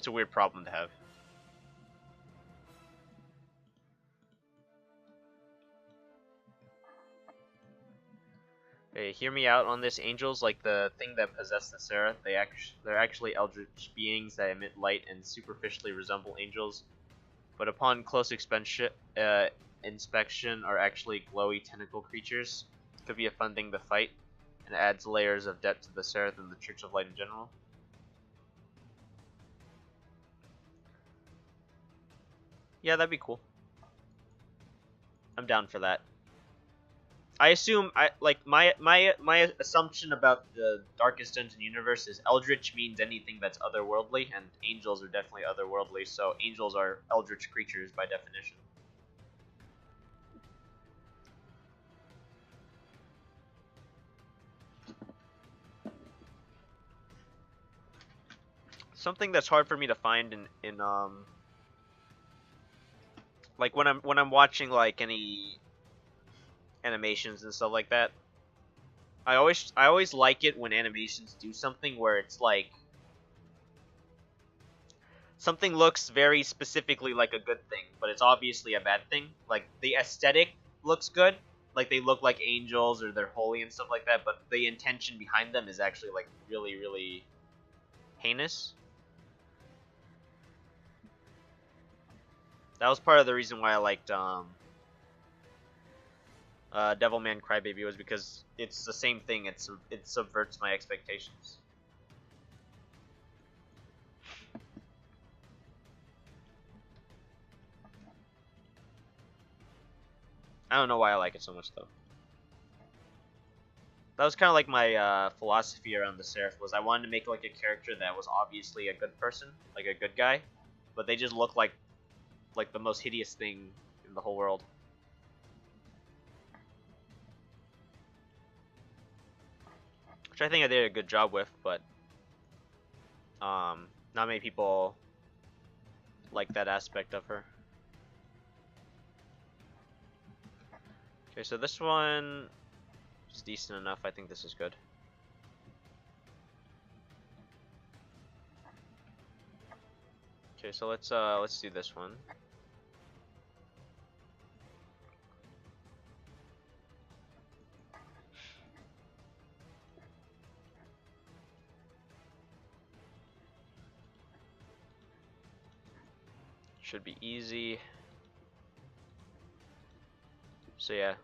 a weird problem to have. Hey, hear me out on this, angels. Like the thing that possessed the Seraph, they're actually eldritch beings that emit light and superficially resemble angels, but upon close inspection are actually glowy tentacle creatures. Could be a fun thing to fight, and adds layers of depth to the Seraph and the Church of Light in general. Yeah, that'd be cool. I'm down for that. I assume my assumption about the Darkest Dungeon universe is eldritch means anything that's otherworldly, and angels are definitely otherworldly, so angels are eldritch creatures by definition. Something that's hard for me to find in like when I'm watching like any animations and stuff like that. I always like it when animations do something where it's like something looks very specifically like a good thing, but it's obviously a bad thing. Like the aesthetic looks good, like they look like angels or they're holy and stuff like that, but the intention behind them is actually like really, really heinous. That was part of the reason why I liked Devilman Crybaby, was because it's the same thing. It subverts my expectations. I don't know why I like it so much though. That was kind of like my philosophy around the Seraph, was I wanted to make like a character that was obviously a good person, like a good guy, but they just look like like the most hideous thing in the whole world. Which I think I did a good job with, but not many people like that aspect of her. Okay, so this one is decent enough. I think this is good. Okay, so let's do this one. Should be easy. So yeah.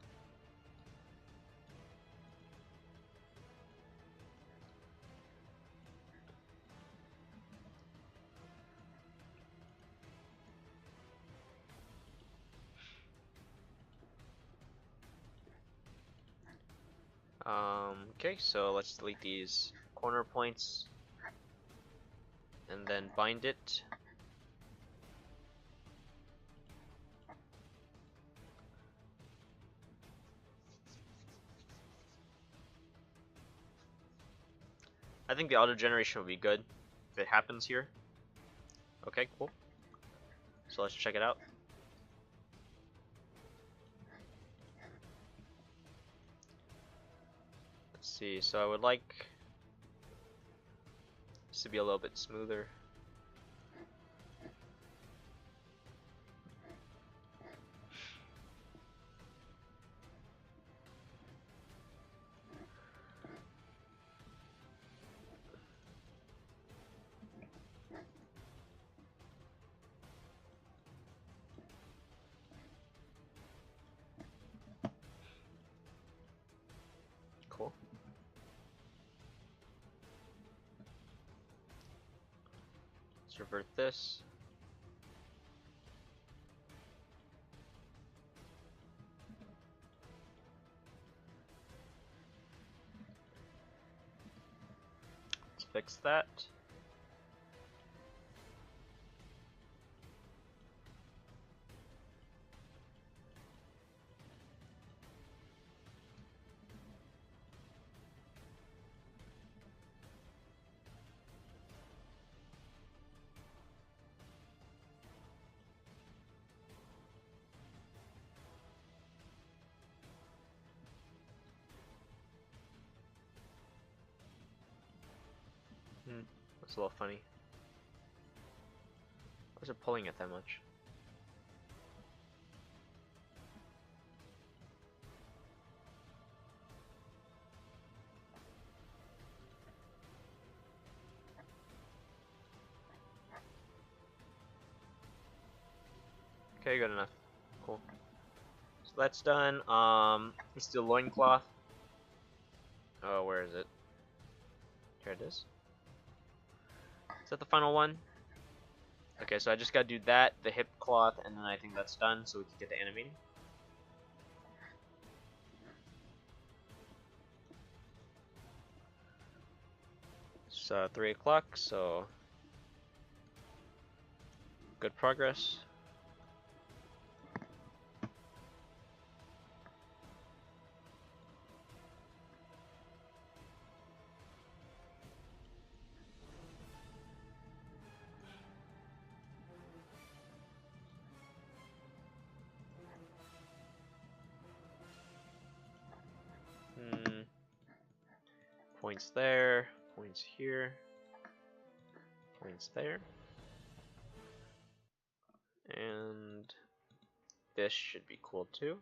Okay, so let's delete these corner points and then bind it. I think the auto generation will be good if it happens here. Okay, cool. So let's check it out. Let's see, so I would like this to be a little bit smoother. Cool. Let's revert this. Let's fix that. That's a little funny. Why is it pulling it that much? Okay, good enough. Cool. So that's done. Let's do loincloth. Oh, where is it? Here it is. Is that the final one? Okay, so I just gotta do that, the hip cloth, and then I think that's done, so we can get to animating. It's 3 o'clock, so good progress. Points there, points here, points there. And this should be cool too.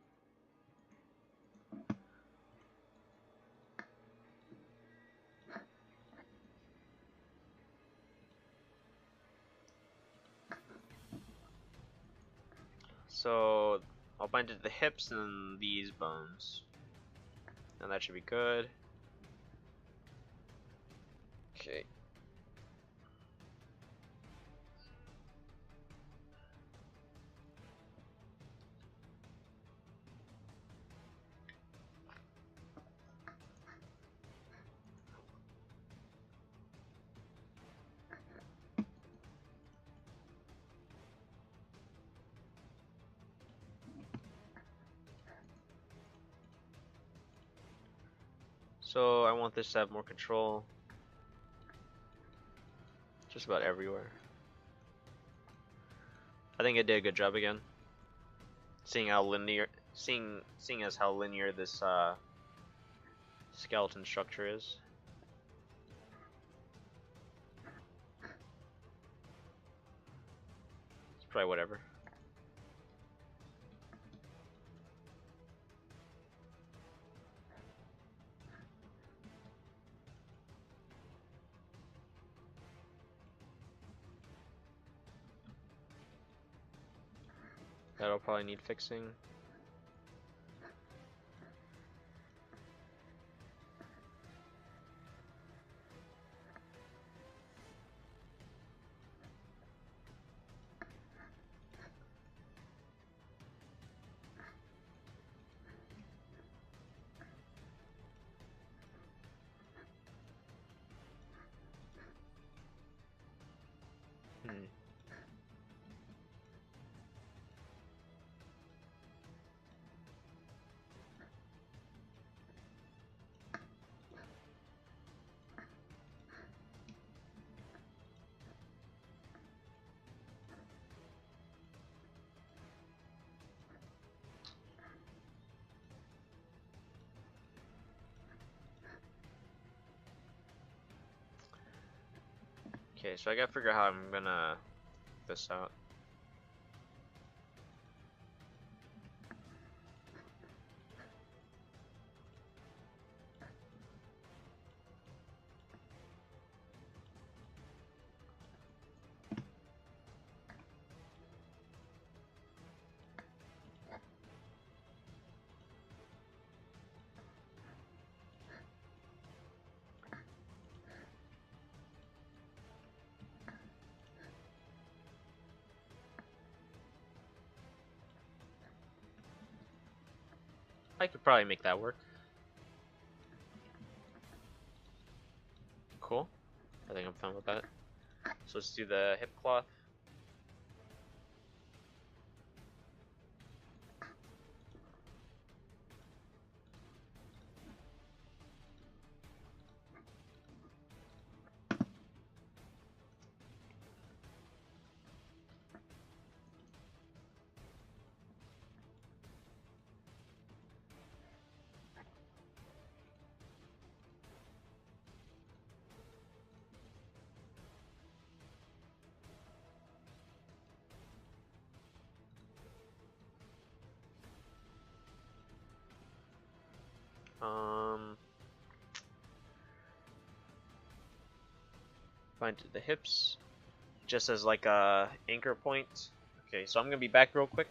So I'll bind it to the hips and these bones. And that should be good. Okay. So I want this to have more control. Just about everywhere. I think I did a good job again. Seeing how linear, seeing as how linear this skeleton structure is. It's probably whatever. That'll probably need fixing. Okay, so I gotta figure out how I'm gonna this out. I could probably make that work. Cool. I think I'm fine with that. So let's do the hip cloth. Find the hips, just as like a anchor point. Okay, so I'm gonna be back real quick.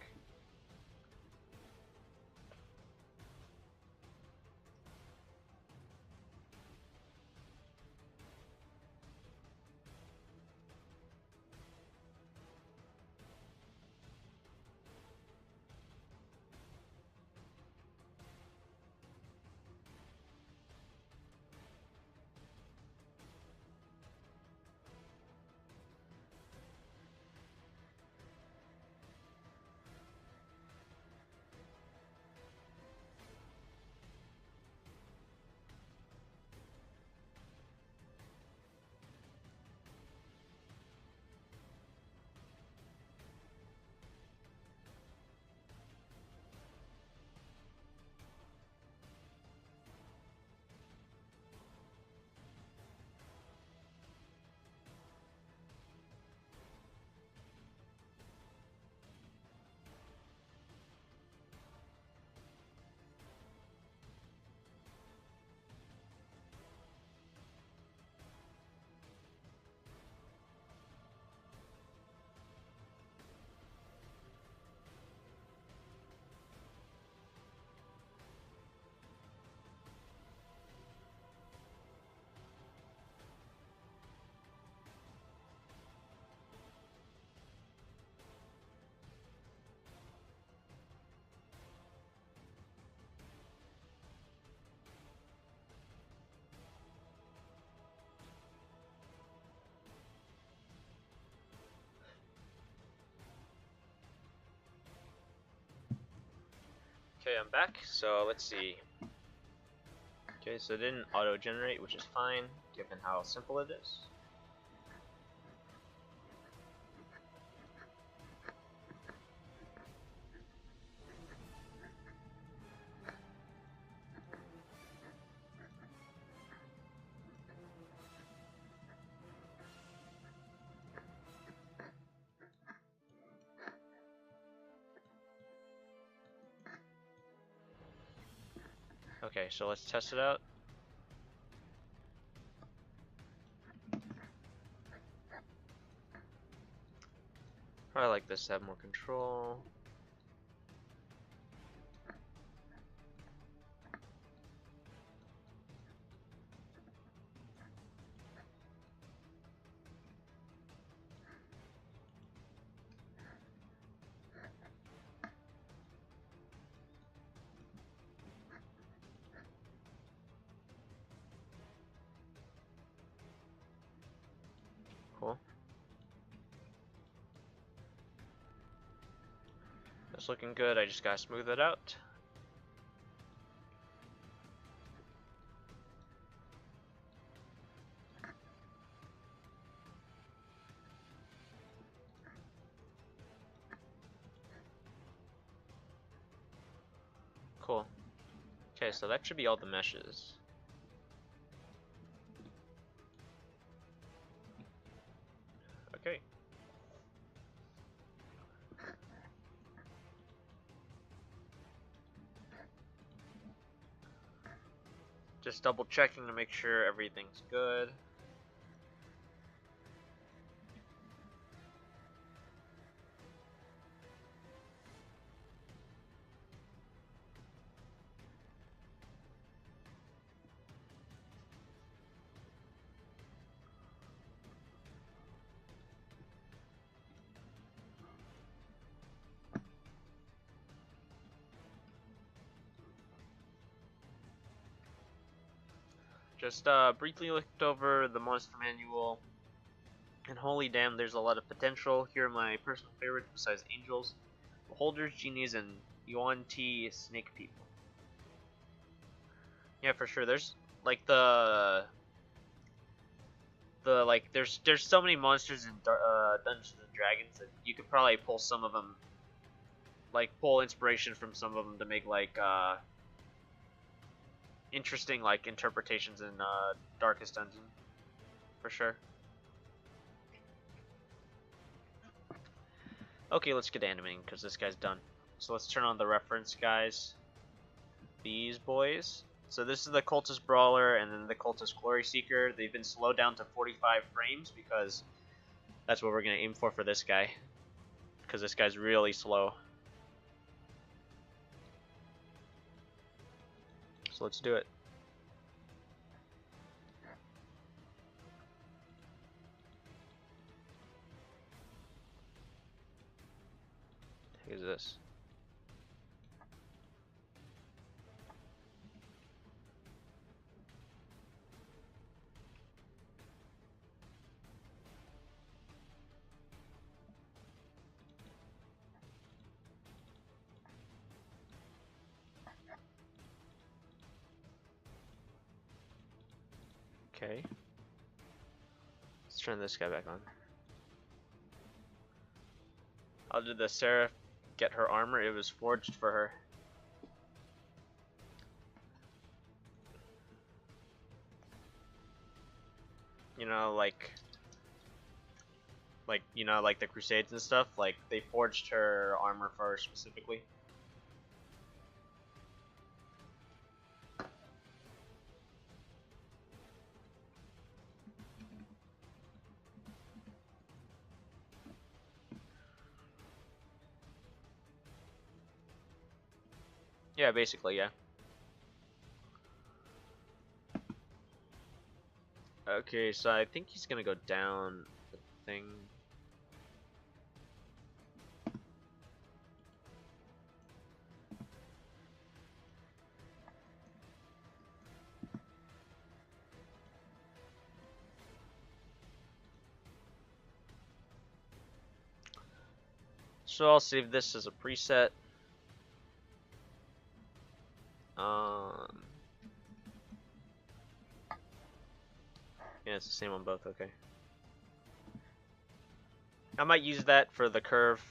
Okay, I'm back. So let's see. Okay, so it didn't auto-generate, which is fine, given how simple it is. Okay, so let's test it out. Probably like this to have more control. Cool. That's looking good. I just gotta smooth it out. Cool. Okay, so that should be all the meshes. Okay. Just double checking to make sure everything's good. Just briefly looked over the monster manual, and holy damn, there's a lot of potential. Here are my personal favorites besides angels: beholders, genies, and Yuan Ti snake people. Yeah, for sure. There's like there's so many monsters in Dungeons and Dragons that you could probably pull some of them, like pull inspiration from some of them to make like interesting like interpretations in Darkest Dungeon, for sure. Okay, let's get animating because this guy's done. So let's turn on the reference, guys. These boys. So this is the Cultist Brawler and then the Cultist Glory Seeker. They've been slowed down to 45 frames because that's what we're going to aim for this guy. Because this guy's really slow. So let's do it. What is this? Okay. Let's turn this guy back on. How did the Seraph get her armor? It was forged for her. You know, like you know, like the Crusades and stuff, like they forged her armor for her specifically. Yeah, basically, yeah. Okay, so I think he's gonna go down the thing. So I'll save this as a preset. Um, Yeah, it's the same on both, okay. I might use that for the curve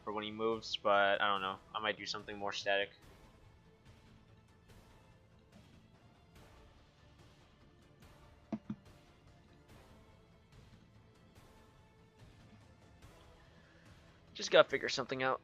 for when he moves, but I don't know. I might do something more static. Just gotta figure something out.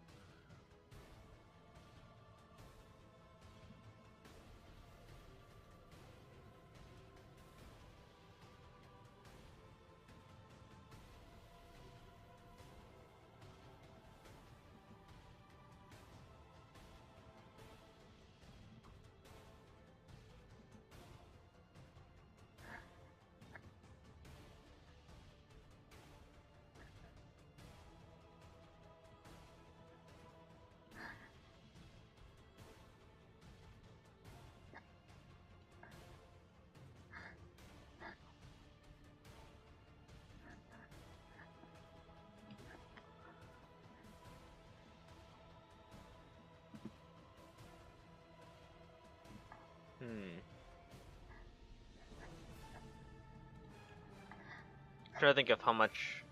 I'm trying to think of how much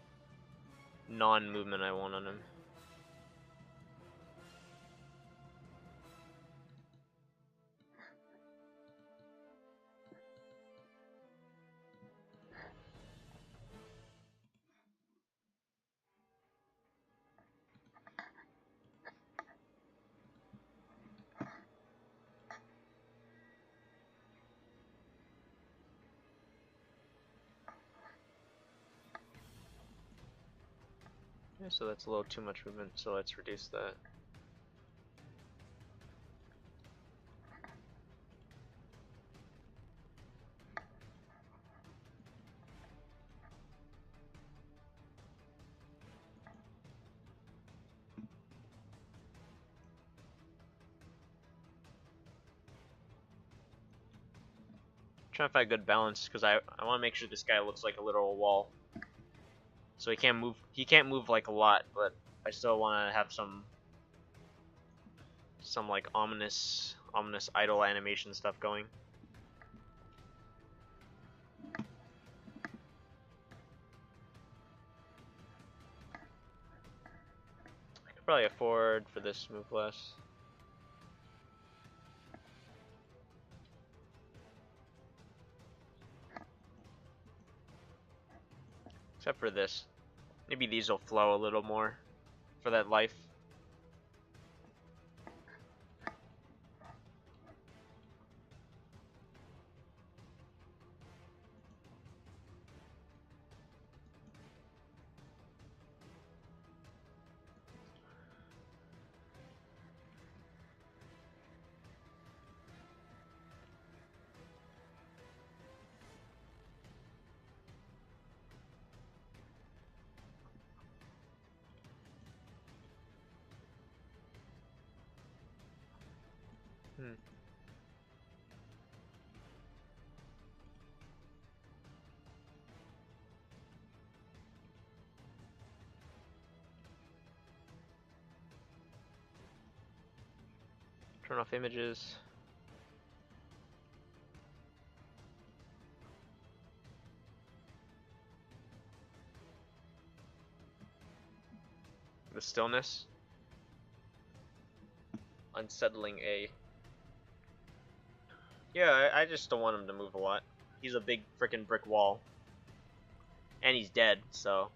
non-movement I want on him. Yeah, so that's a little too much movement, so let's reduce that. Trying to find a good balance because I want to make sure this guy looks like a literal wall. So he can't move like a lot, but I still want to have some like ominous idle animation stuff going. I could probably afford for this move less. Except for this. Maybe these will flow a little more for that life. Turn off images. The stillness. Unsettling A. Yeah, I just don't want him to move a lot. He's a big frickin' brick wall. And he's dead, so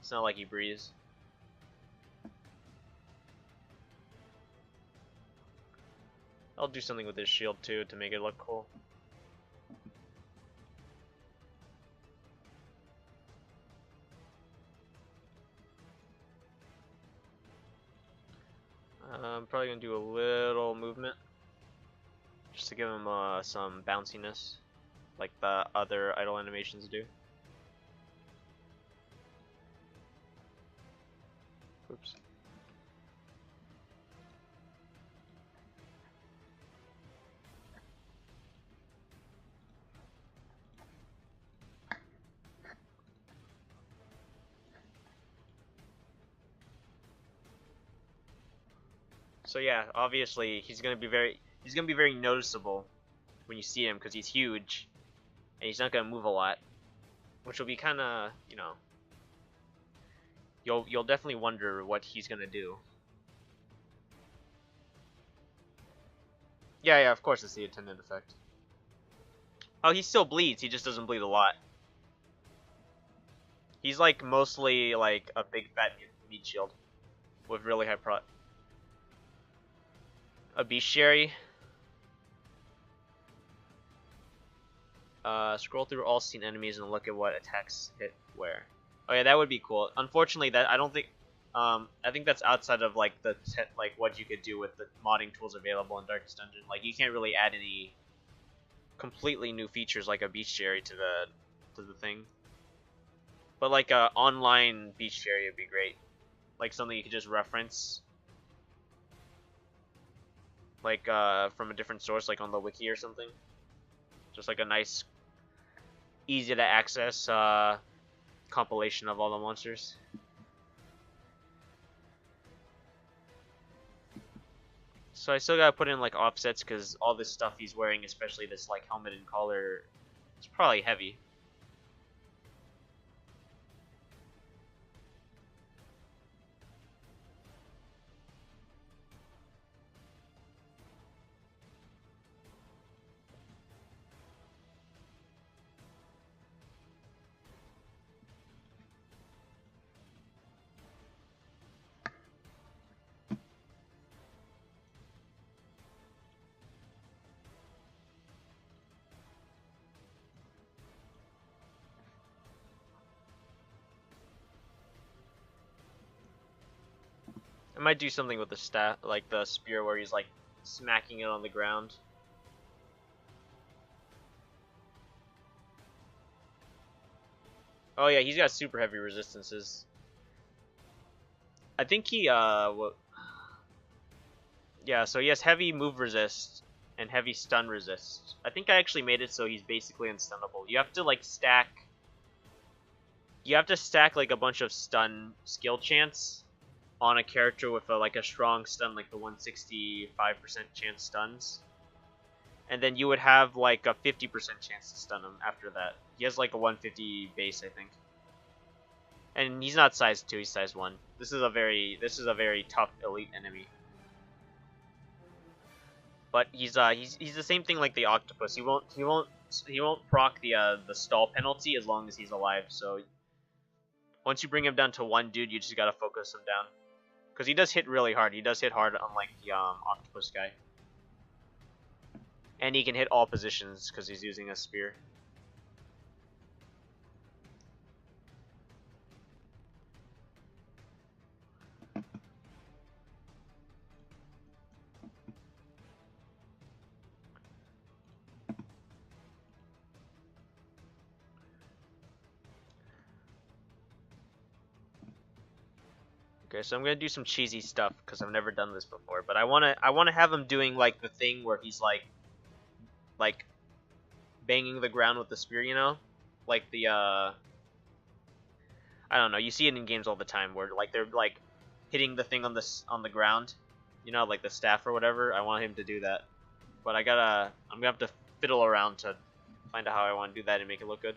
it's not like he breathes. I'll do something with his shield too to make it look cool. I'm probably gonna do a little movement just to give him some bounciness, like the other idle animations do. Oops. So yeah, obviously he's gonna be very noticeable when you see him because he's huge and he's not gonna move a lot. which will be kind of, you know, you'll definitely wonder what he's gonna do. Yeah, yeah, of course it's the attendant effect. Oh, he still bleeds. He just doesn't bleed a lot. He's like mostly like a big fat meat shield with really high pro. A bestiary. Scroll through all seen enemies and look at what attacks hit where. Oh yeah, that would be cool. Unfortunately, that I don't think. I think that's outside of like the like what you could do with the modding tools available in Darkest Dungeon. Like you can't really add any completely new features like a bestiary to the thing. But like a online bestiary would be great. Like something you could just reference. Like from a different source, like on the wiki or something. Just like a nice, easy to access compilation of all the monsters. So I still gotta put in like offsets because all this stuff he's wearing, especially this like helmet and collar, it's probably heavy. I might do something with the staff, like the spear, where he's like smacking it on the ground. Oh yeah, he's got super heavy resistances. I think he yeah, so he has heavy move resist and heavy stun resist. I think I actually made it so he's basically unstunnable. You have to like stack. You have to stack like a bunch of stun skill chance on a character with like a strong stun, like the 165% chance stuns. And then you would have like a 50% chance to stun him after that. He has like a 150 base, I think. And he's not size 2, he's size 1. This is a very tough elite enemy. But he's the same thing like the octopus. He won't proc the stall penalty as long as he's alive. So once you bring him down to one dude, you just gotta focus him down. Because he does hit really hard. He does hit hard unlike the octopus guy. And he can hit all positions because he's using a spear. Okay, so I'm gonna do some cheesy stuff because I've never done this before. But I wanna have him doing like the thing where he's like banging the ground with the spear, you know, like the I don't know. You see it in games all the time where like they're like hitting the thing on the ground, you know, like the staff or whatever. I want him to do that, but I'm gonna have to fiddle around to find out how I want to do that and make it look good.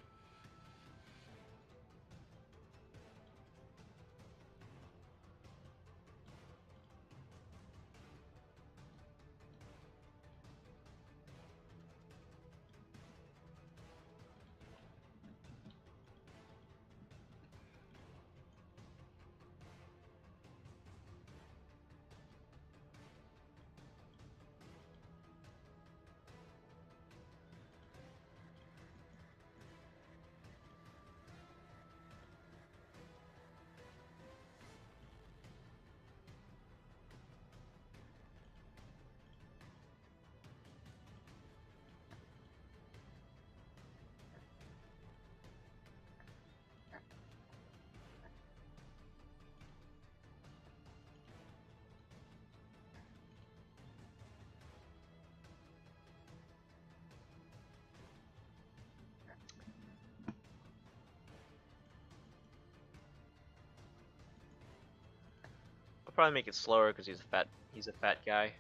I'll probably make it slower because he's a fat guy.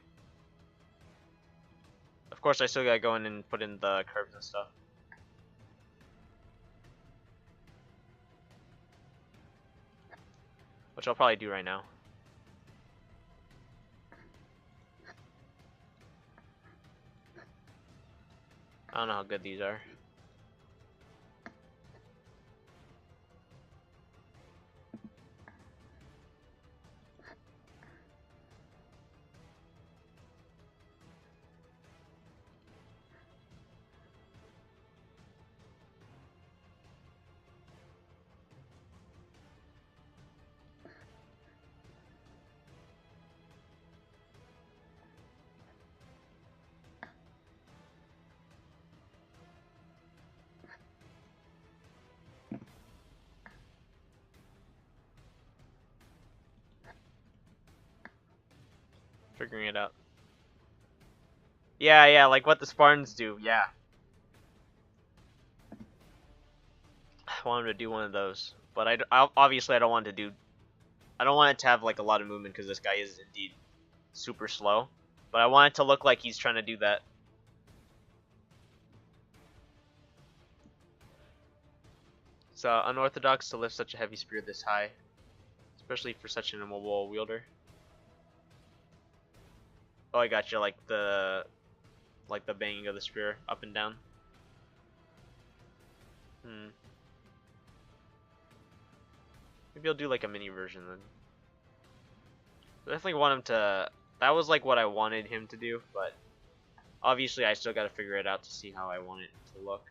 Of course, I still gotta go in and put in the curves and stuff. which I'll probably do right now. I don't know how good these are. Figuring it out. Yeah, like what the Spartans do, yeah. I want him to do one of those. But obviously I don't want to do... I don't want it to have like a lot of movement because this guy is indeed super slow. But I want it to look like he's trying to do that. It's unorthodox to lift such a heavy spear this high. Especially for such an immobile wielder. Oh, I got you, like the banging of the spear up and down. Maybe I'll do like a mini version then. I definitely want him to... That was like what I wanted him to do, but obviously I still gotta figure it out to see how I want it to look.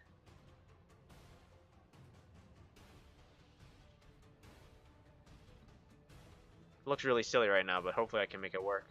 It looks really silly right now, but hopefully I can make it work.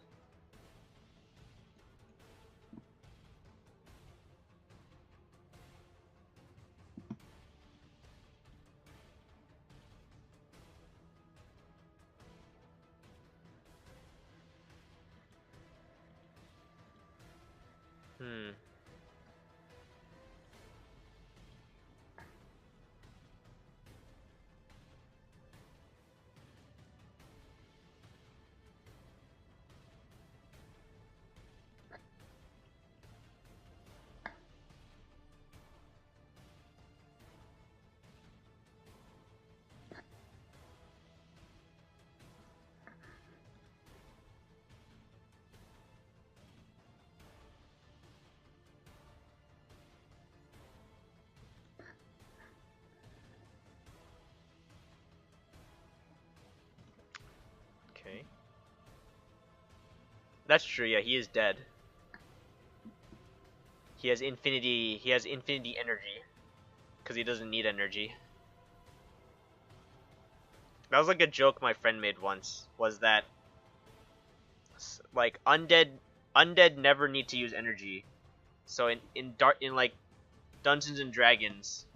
Okay. That's true, yeah, he is dead. He has infinity energy. Because he doesn't need energy. That was like a joke my friend made once, was that like undead never need to use energy. So in like Dungeons and Dragons,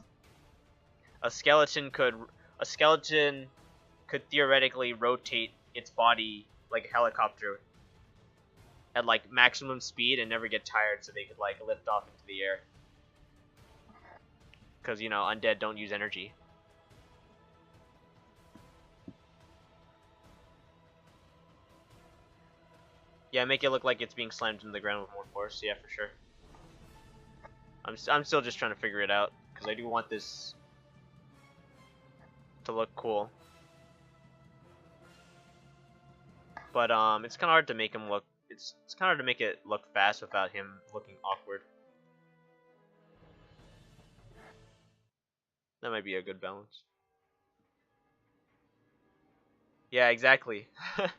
a skeleton could theoretically rotate its body like a helicopter at like maximum speed and never get tired, so they could like lift off into the air. Because, you know, undead don't use energy. Yeah, make it look like it's being slammed into the ground with more force. Yeah, for sure. I'm still just trying to figure it out because I do want this to look cool. But it's kind of hard to make him look. It's kind of hard to make it look fast without him looking awkward. That might be a good balance. Yeah, exactly. That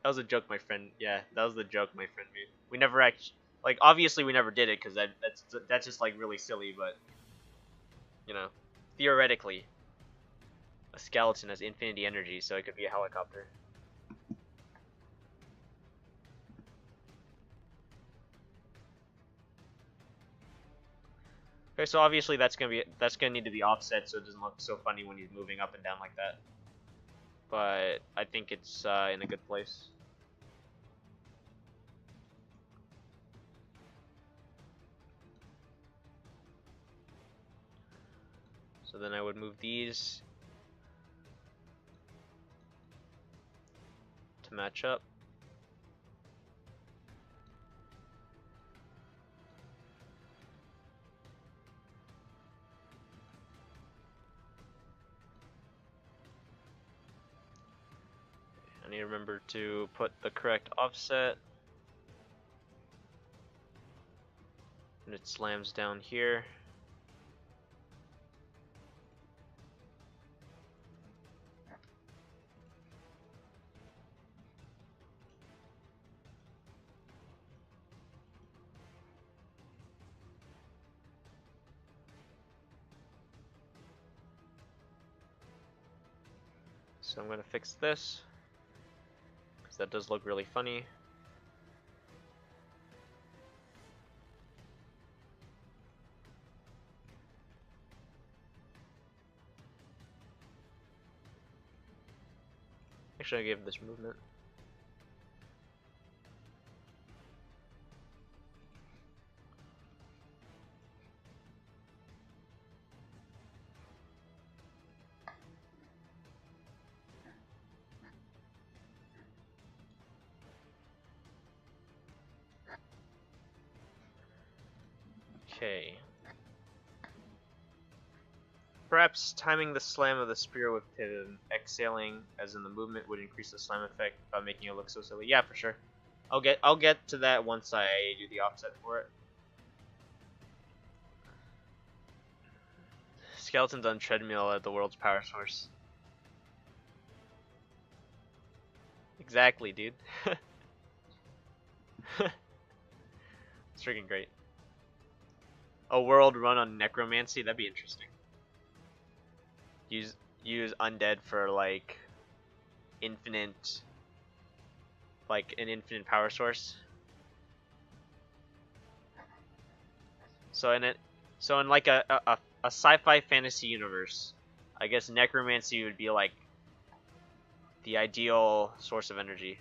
was a joke my friend. Yeah, that was the joke my friend made. We never actually, like, obviously we never did it because that's just like really silly. But you know, theoretically, a skeleton has infinity energy, so it could be a helicopter. Okay, so obviously that's gonna need to be offset so it doesn't look so funny when he's moving up and down like that. But I think it's in a good place. So then I would move these to match up. need to remember to put the correct offset. And it slams down here. So I'm going to fix this, because that does look really funny. Actually, I gave this movement. Okay. Perhaps timing the slam of the spear with him exhaling, as in the movement, would increase the slam effect by making it look so silly. Yeah, for sure. I'll get to that once I do the offset for it. Skeletons on treadmill at the world's power source. Exactly, dude. It's freaking great. A world run on necromancy, that'd be interesting. Use undead for like infinite, like an infinite power source. So in like a sci-fi fantasy universe, I guess necromancy would be like the ideal source of energy.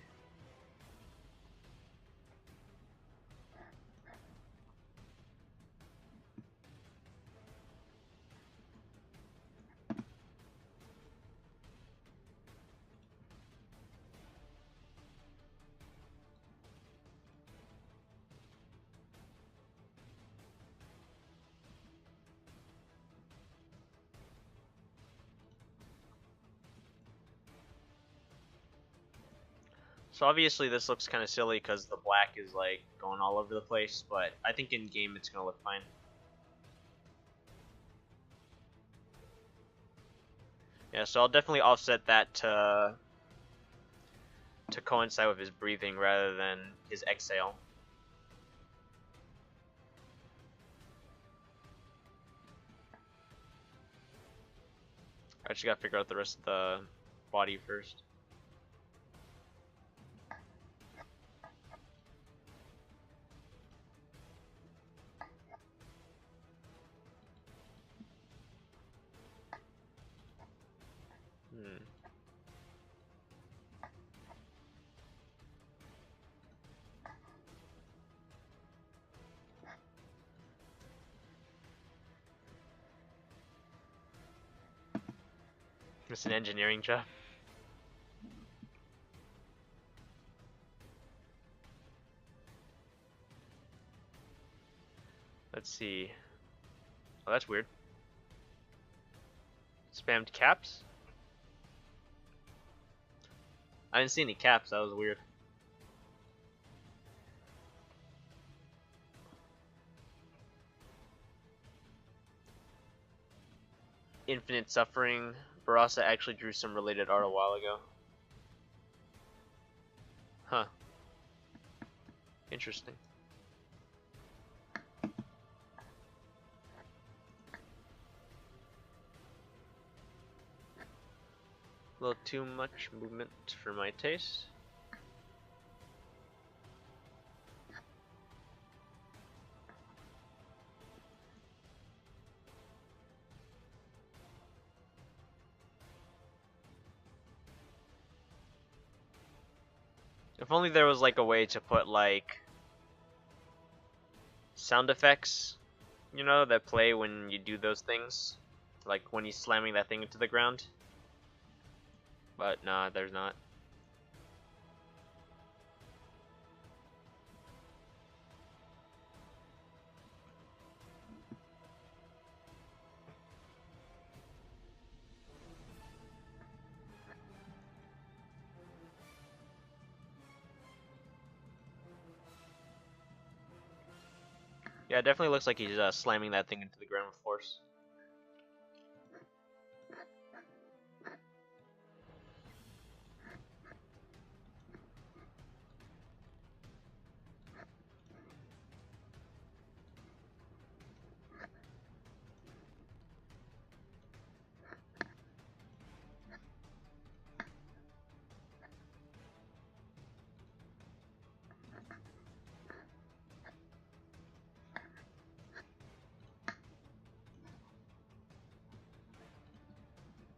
So obviously this looks kind of silly because the black is like going all over the place, but I think in game it's gonna look fine. Yeah, so I'll definitely offset that to coincide with his breathing rather than his exhale. I just gotta figure out the rest of the body first. It's an engineering job. Let's see. Oh, that's weird. Spammed caps? I didn't see any caps, that was weird. Infinite Suffering. Barasa actually drew some related art a while ago. Huh. Interesting. A little too much movement for my taste. If only there was like a way to put like sound effects, you know, that play when you do those things. Like when he's slamming that thing into the ground. But nah, there's not. Yeah, it definitely looks like he's slamming that thing into the ground with force.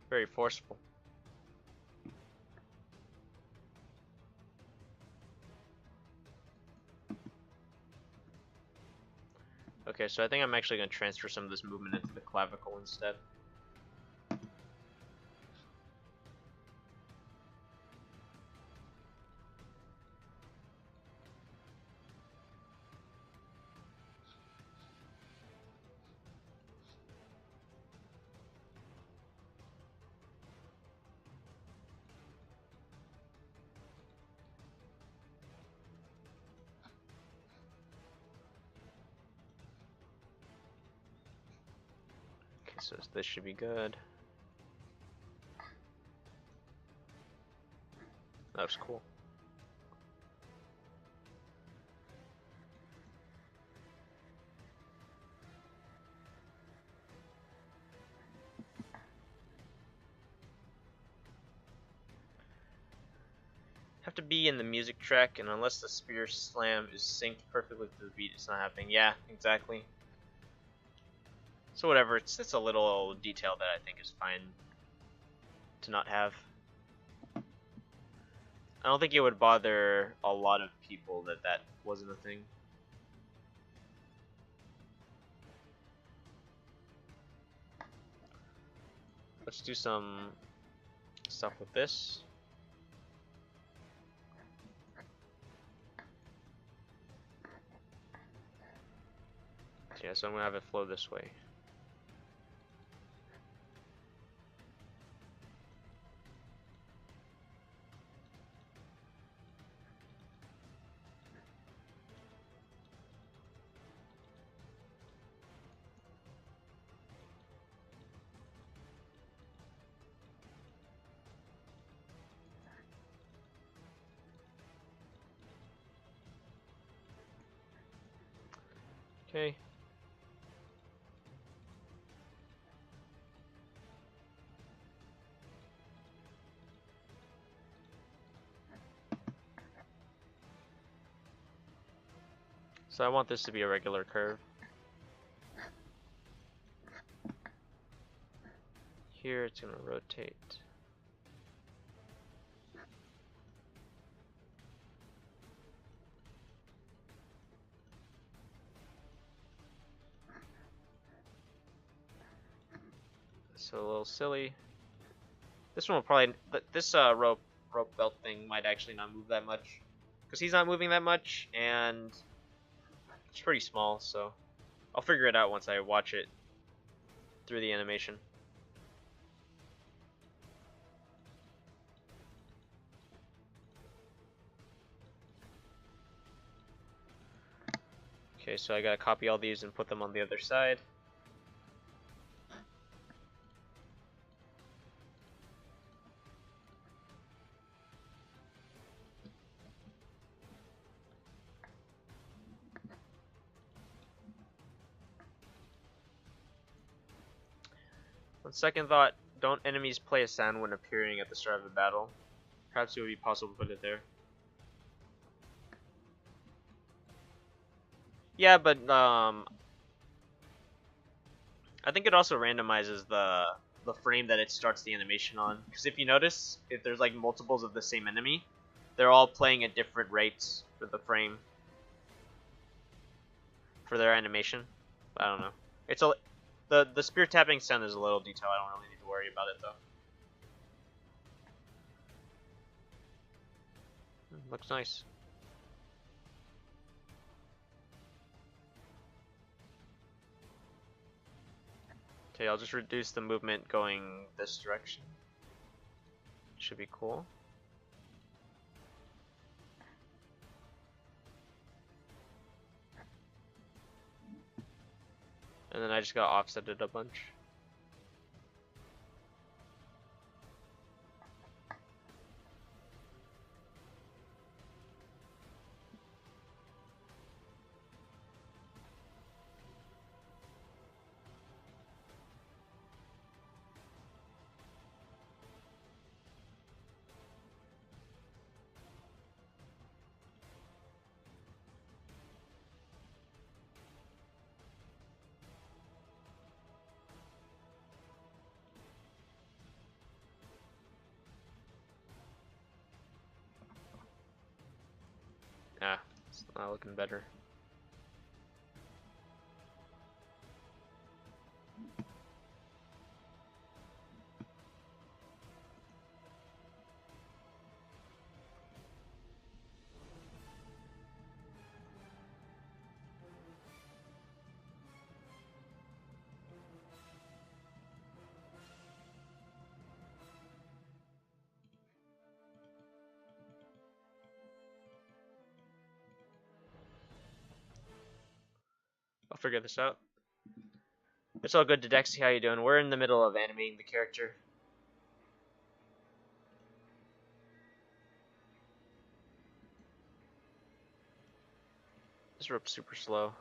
Very forceful. Okay, so I think I'm actually going to transfer some of this movement into the clavicle instead. Okay, so this should be good. That looks cool. Have to be in the music track, and unless the spear slam is synced perfectly to the beat, it's not happening. Yeah, exactly. So whatever, it's a little detail that I think is fine to not have. I don't think it would bother a lot of people that that wasn't a thing. Let's do some stuff with this. Yeah, so I'm gonna have it flow this way. Okay. So I want this to be a regular curve. Here it's gonna rotate. So a little silly. This one will probably, this rope belt thing might actually not move that much, because he's not moving that much, and it's pretty small. So I'll figure it out once I watch it through the animation. Okay, so I gotta copy all these and put them on the other side. On second thought, don't enemies play a sound when appearing at the start of a battle? Perhaps it would be possible to put it there. Yeah, but I think it also randomizes the frame that it starts the animation on. Because if you notice, if there's like multiples of the same enemy, they're all playing at different rates for the frame for their animation. I don't know. It's a the spear tapping sound is a little detail. I don't really need to worry about it though. Looks nice. Okay, I'll just reduce the movement going this direction. Should be cool. And then I just got offsetted a bunch. Yeah, it's not looking better. I'll figure this out. It's all good, Dedexy. How you doing? We're in the middle of animating the character. This rope's super slow.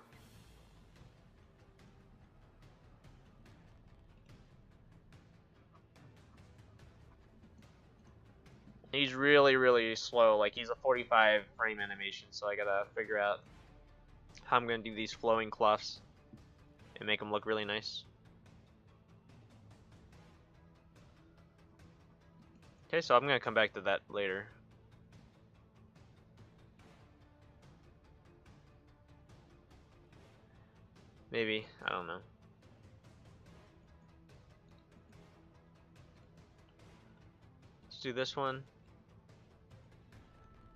He's really, really slow. Like, he's a 45 frame animation, so I gotta figure out how I'm gonna do these flowing cloths and make them look really nice. Okay, so I'm gonna come back to that later. Maybe, I don't know. Let's do this one.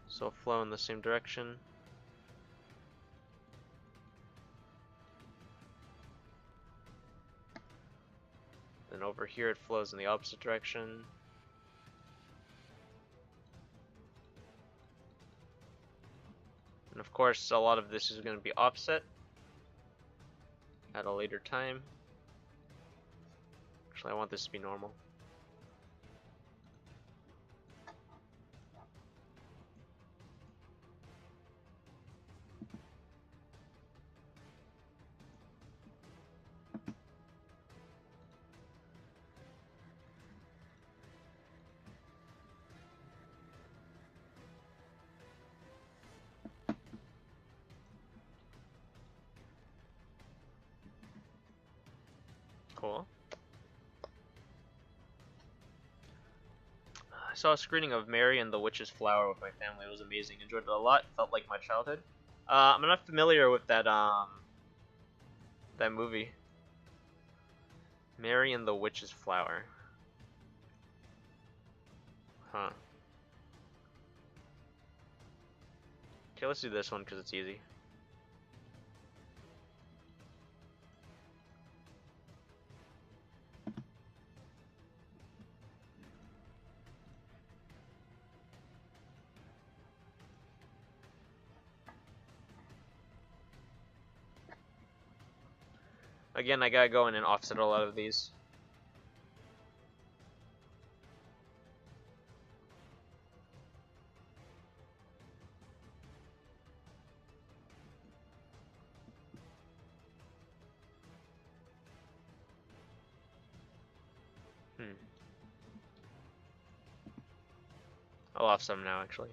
So flow in the same direction. Then over here it flows in the opposite direction. And of course, a lot of this is going to be offset at a later time. Actually, I want this to be normal. Cool. I saw a screening of Mary and the Witch's Flower with my family. It was amazing. Enjoyed it a lot. Felt like my childhood. I'm not familiar with that that movie. Mary and the Witch's Flower. Huh. Okay, let's do this one because it's easy. Again, I gotta go in and offset a lot of these. I'll offset them now, actually.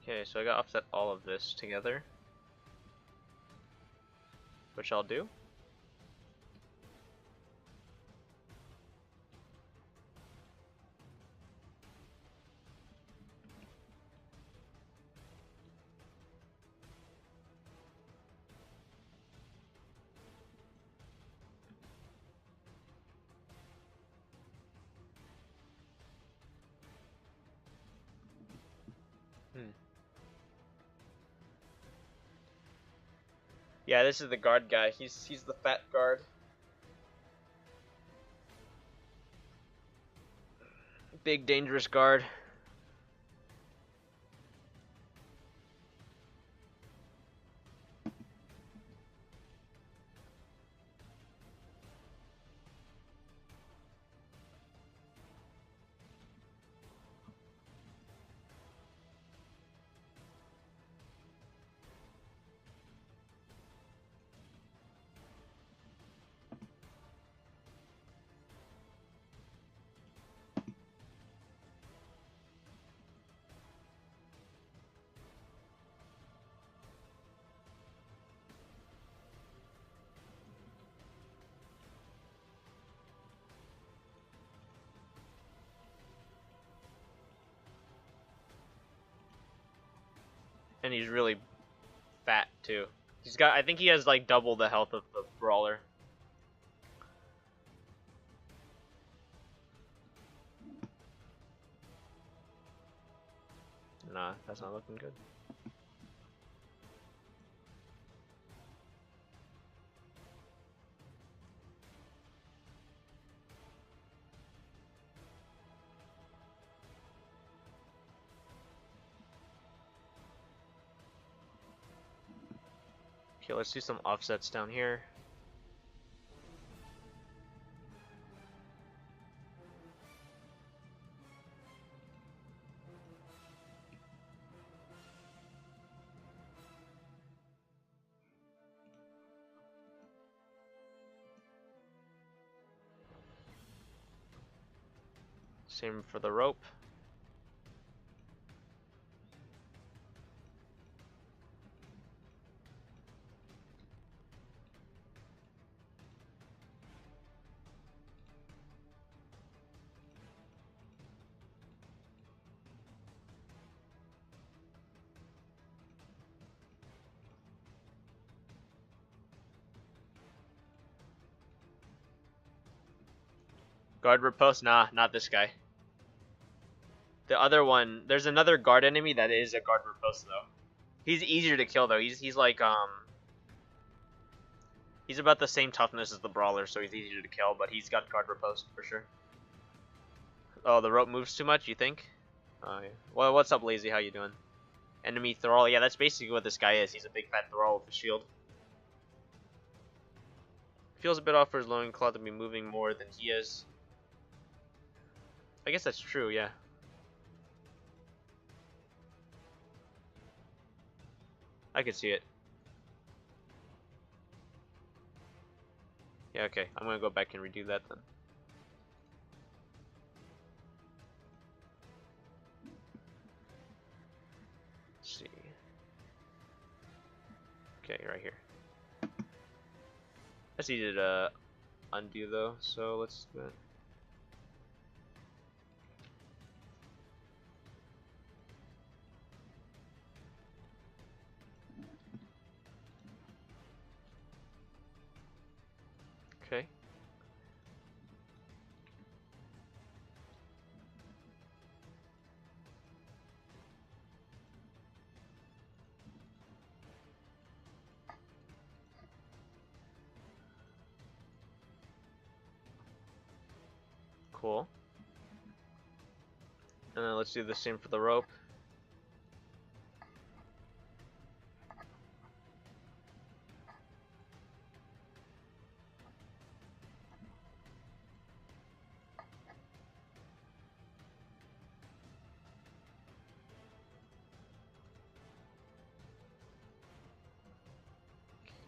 Okay, so I got offset all of this together, which I'll do. Yeah, this is the guard guy. He's the fat guard. Big dangerous guard. And he's really fat too. He's got, I think he has like double the health of the brawler. Nah, that's not looking good. Okay, let's do some offsets down here. Same for the rope. Guard riposte? Nah, not this guy. The other one, there's another guard enemy that is a guard riposte though. He's easier to kill though. He's like he's about the same toughness as the brawler, so he's easier to kill, but he's got guard riposte for sure. Oh, the rope moves too much, you think? Oh yeah. Well, what's up, Lazy? How you doing? Enemy thrall. Yeah, that's basically what this guy is. He's a big fat thrall with a shield. Feels a bit off for his loincloth to be moving more than he is. I guess that's true, yeah. I can see it. Yeah, okay. I'm gonna go back and redo that then. Let's see. Okay, right here. That's easy to undo though, so let's do that. Okay. Cool. And then let's do the same for the rope.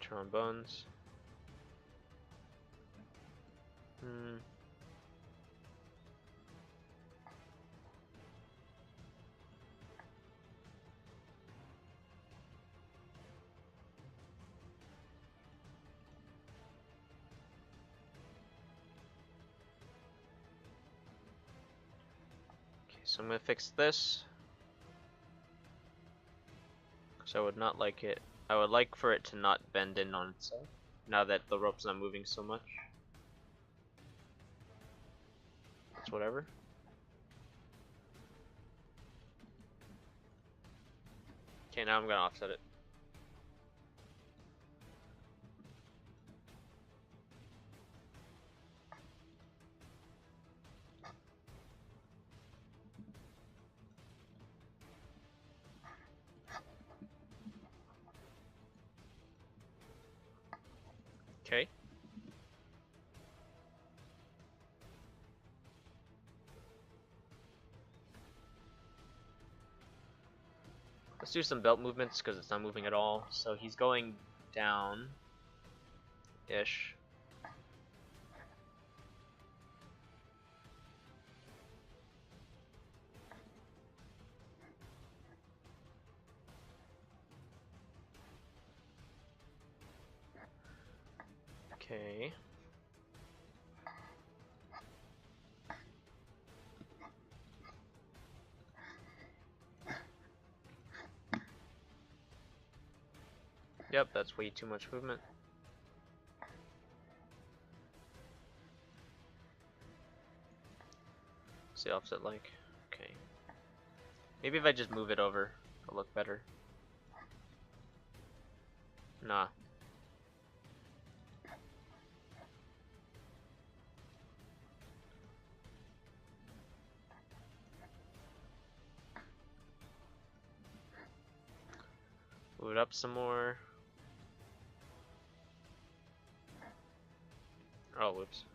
Trombones. So I'm gonna fix this. Because I would not like it. I would like for it to not bend in on itself. Now that the rope's not moving so much. It's whatever. Okay, now I'm gonna offset it. Okay. Let's do some belt movements because it's not moving at all. So he's going down-ish. Okay. Yep, that's way too much movement. What's the offset like? Okay. Maybe if I just move it over, it'll look better. Nah. Move it up some more. Oh, whoops.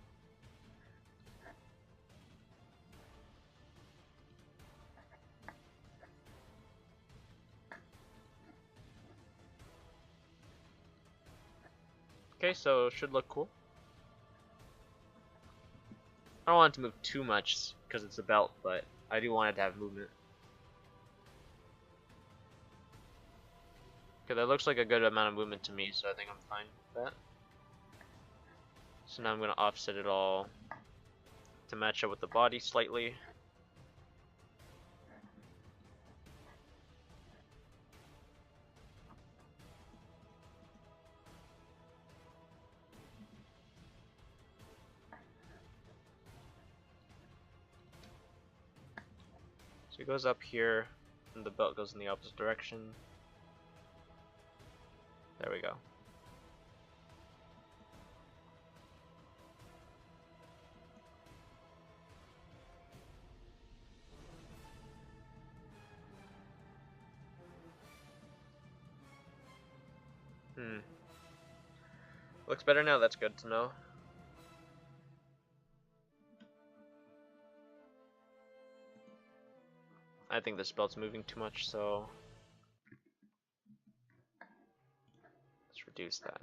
Okay, so it should look cool. I don't want it to move too much because it's a belt, but I do want it to have movement. Okay, that looks like a good amount of movement to me, so I think I'm fine with that. So now I'm going to offset it all to match up with the body slightly. So it goes up here, and the belt goes in the opposite direction. There we go. Looks better now, that's good to know. I think this belt's moving too much, so let's reduce that.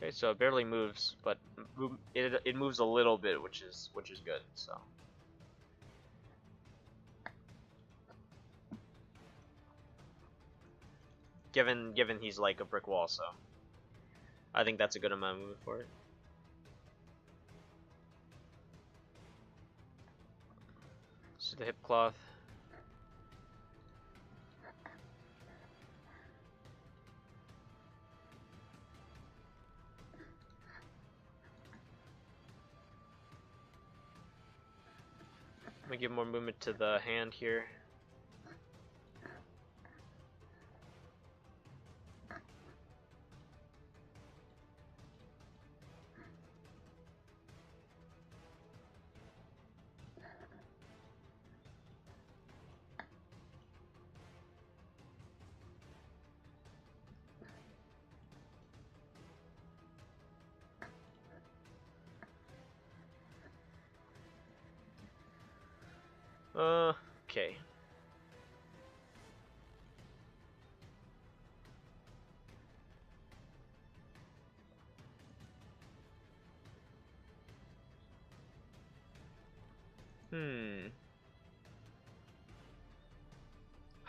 Okay, so it barely moves, but it moves a little bit, which is good. So given he's like a brick wall, so I think that's a good amount of movement for it. So the hip cloth. I'm gonna give more movement to the hand here. Okay.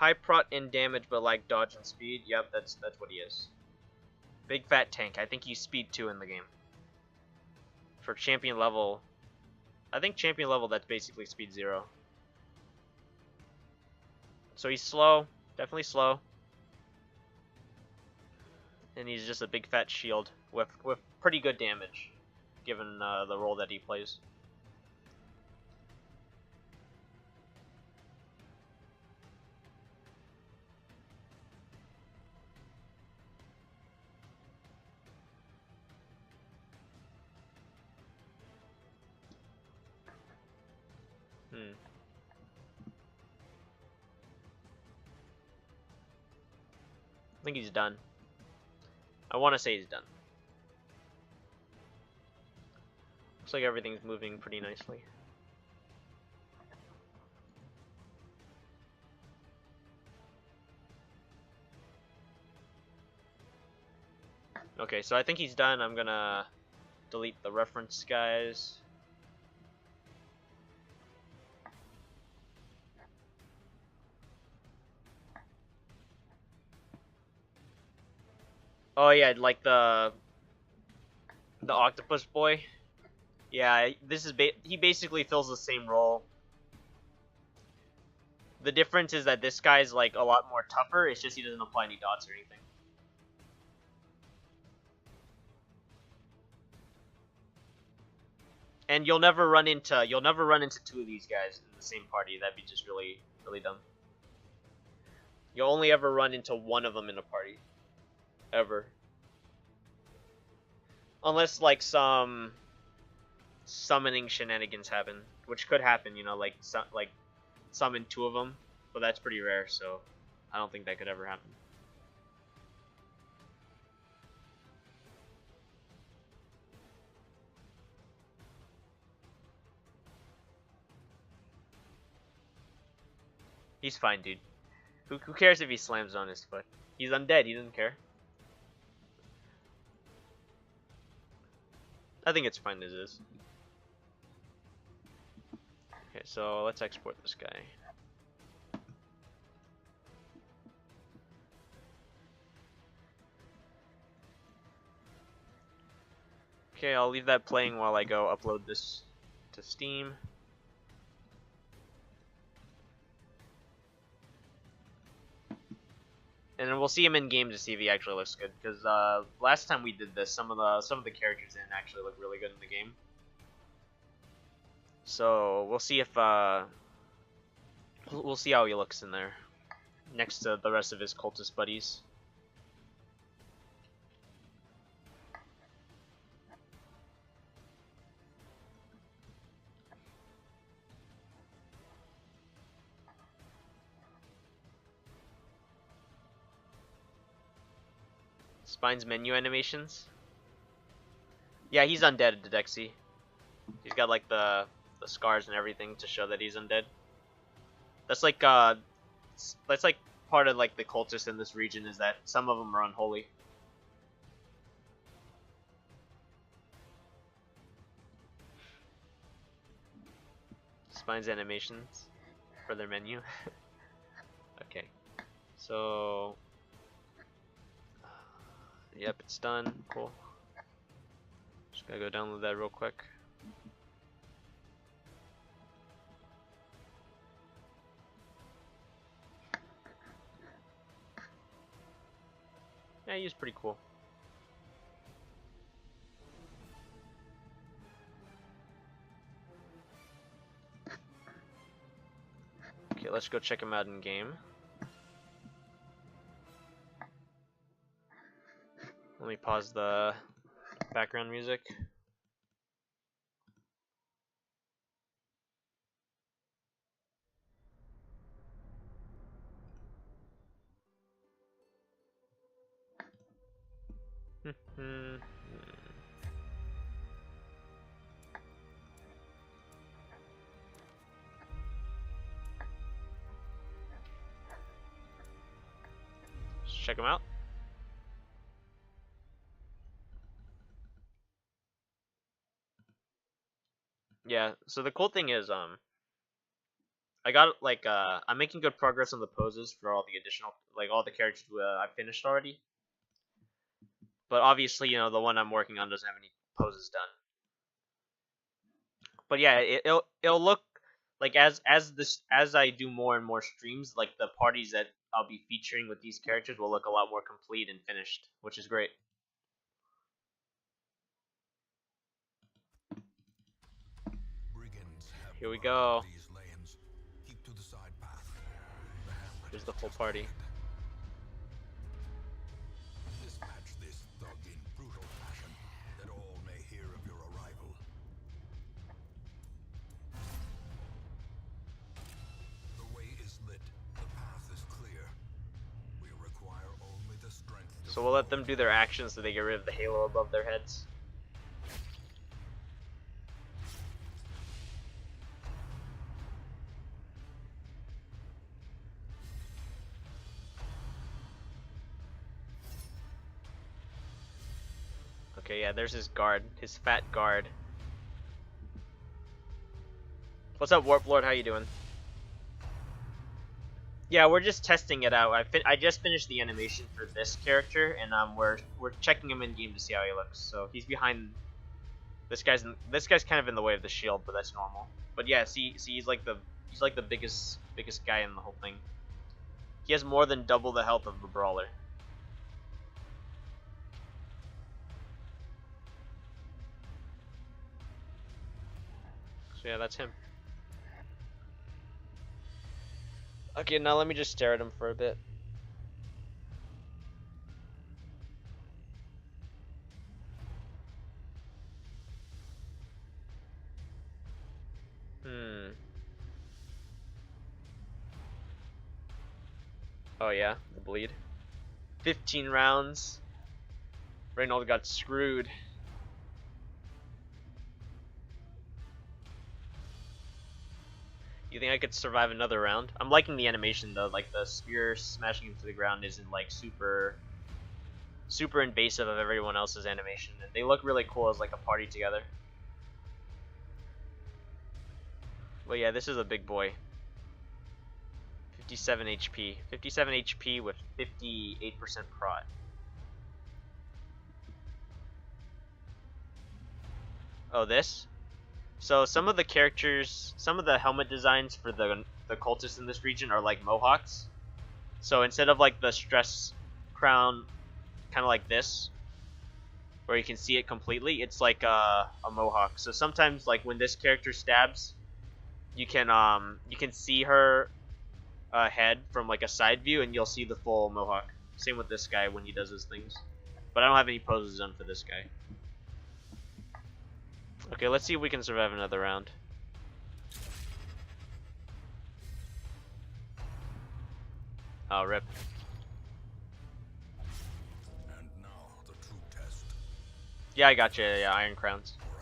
High prot and damage, but like dodge and speed. Yep, that's what he is. Big fat tank. I think he's speed 2 in the game. For champion level, I think champion level that's basically speed 0. So he's slow, definitely slow. And he's just a big fat shield with pretty good damage, given the role that he plays. I think he's done. I want to say he's done. Looks like everything's moving pretty nicely. Okay, so I think he's done. I'm gonna delete the reference, guys. Oh yeah, like the octopus boy. Yeah, this is he basically fills the same role. The difference is that this guy's like a lot more tougher. It's just he doesn't apply any dots or anything. And you'll never run into two of these guys in the same party. That'd be just really dumb. You'll only ever run into one of them in a party. Ever. Unless like some summoning shenanigans happen, which could happen, you know, like summon 2 of them, but that's pretty rare, so I don't think that could ever happen. He's fine, dude. Who cares if he slams on his foot? He's undead, he doesn't care. I think it's fine as is. Okay, so let's export this guy. Okay, I'll leave that playing while I go upload this to Steam. And then we'll see him in game to see if he actually looks good. Because last time we did this, some of the characters didn't actually look really good in the game. So we'll see if we'll see how he looks in there, next to the rest of his cultist buddies. Spine's menu animations. Yeah, he's undead, Dexy. He's got like the scars and everything to show that he's undead. That's like part of like the cultists in this region is that some of them are unholy. Spine's animations for their menu. Okay, so yep, it's done. Cool. Just gotta go download that real quick. Yeah, he's pretty cool. Okay, let's go check him out in game. Let me pause the background music. Let's check him out. Yeah, so the cool thing is, I got like I'm making good progress on the poses for all the additional all the characters I finished already. But obviously, the one I'm working on doesn't have any poses done. But yeah, it'll look like as I do more and more streams, like the parties that I'll be featuring with these characters will look a lot more complete and finished, which is great. Here we go. Here's the full party. Dispatch this thug in brutal fashion, that all may hear of your arrival. The way is lit. The path is clear. We require only the strength. So we'll let them do their actions so they get rid of the halo above their heads. Okay, yeah, there's his guard, his fat guard. What's up, Warp Lord? How you doing? Yeah, we're just testing it out. I just finished the animation for this character, and we're checking him in game to see how he looks. So he's behind. This guy's kind of in the way of the shield, but that's normal. But yeah, see, he's like the biggest guy in the whole thing. He has more than double the health of the brawler. So yeah, that's him. Okay, now let me just stare at him for a bit. Oh yeah, the bleed. 15 rounds. Reynolds got screwed. You think I could survive another round? I'm liking the animation though, like the spear smashing into the ground isn't like super invasive of everyone else's animation, and they look really cool as like a party together. But yeah, this is a big boy. 57 HP. 57 HP with 58% prot. Oh, this? So some of the characters, some of the helmet designs for the cultists in this region are like mohawks. So instead of like the stress crown, kind of like this, where you can see it completely, it's like a mohawk. So sometimes, like when this character stabs, you can see her head from like a side view, and you'll see the full mohawk. Same with this guy when he does his things. But I don't have any poses done for this guy. Okay, let's see if we can survive another round. Oh, rip. And now the true test. Yeah, I got you. Yeah, Iron Crowns. Or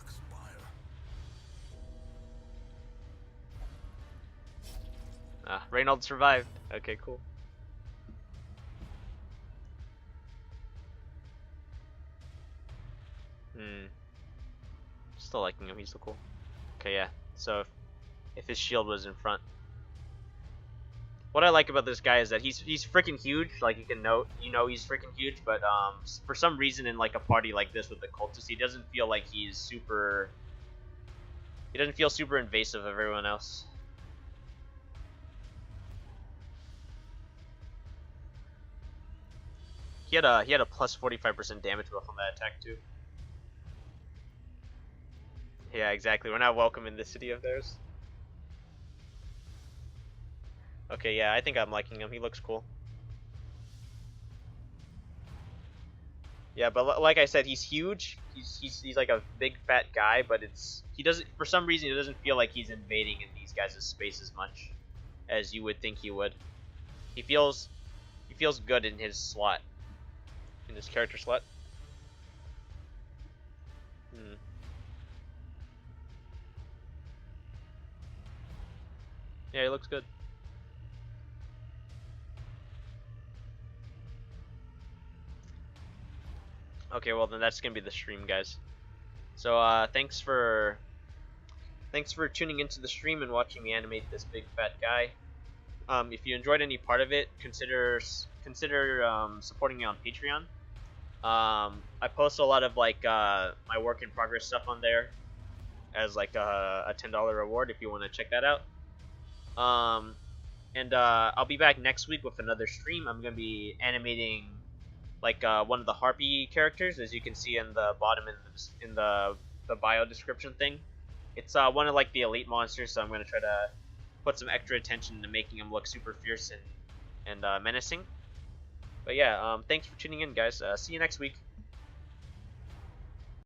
expire. Reynolds survived. Okay, cool. Still liking him. He's so cool. Okay, yeah. So if his shield was in front. What I like about this guy is that he's freaking huge. Like you can note, he's freaking huge. But for some reason in like a party like this with the cultists, he doesn't feel like he's super. He doesn't feel super invasive of everyone else. He had a plus 45% damage buff on that attack too. Yeah, exactly. We're not welcome in this city of theirs. Okay, yeah, I think I'm liking him. He looks cool. Yeah, but like I said, he's huge. He's like a big fat guy, but he doesn't, for some reason he doesn't feel like he's invading in these guys' space as much as you would think he would. He feels good in his slot. In his character slot. Yeah, he looks good. Okay, well then that's gonna be the stream, guys. So thanks for Thanks for tuning into the stream and watching me animate this big fat guy. If you enjoyed any part of it, consider supporting me on Patreon. I post a lot of like my work in progress stuff on there as like a $10 reward if you want to check that out. And I'll be back next week with another stream. I'm gonna be animating like one of the Harpy characters, as you can see in the bottom in the bio description thing. It's one of like the elite monsters, so I'm gonna try to put some extra attention into making him look super fierce and menacing. But yeah, thanks for tuning in, guys. See you next week.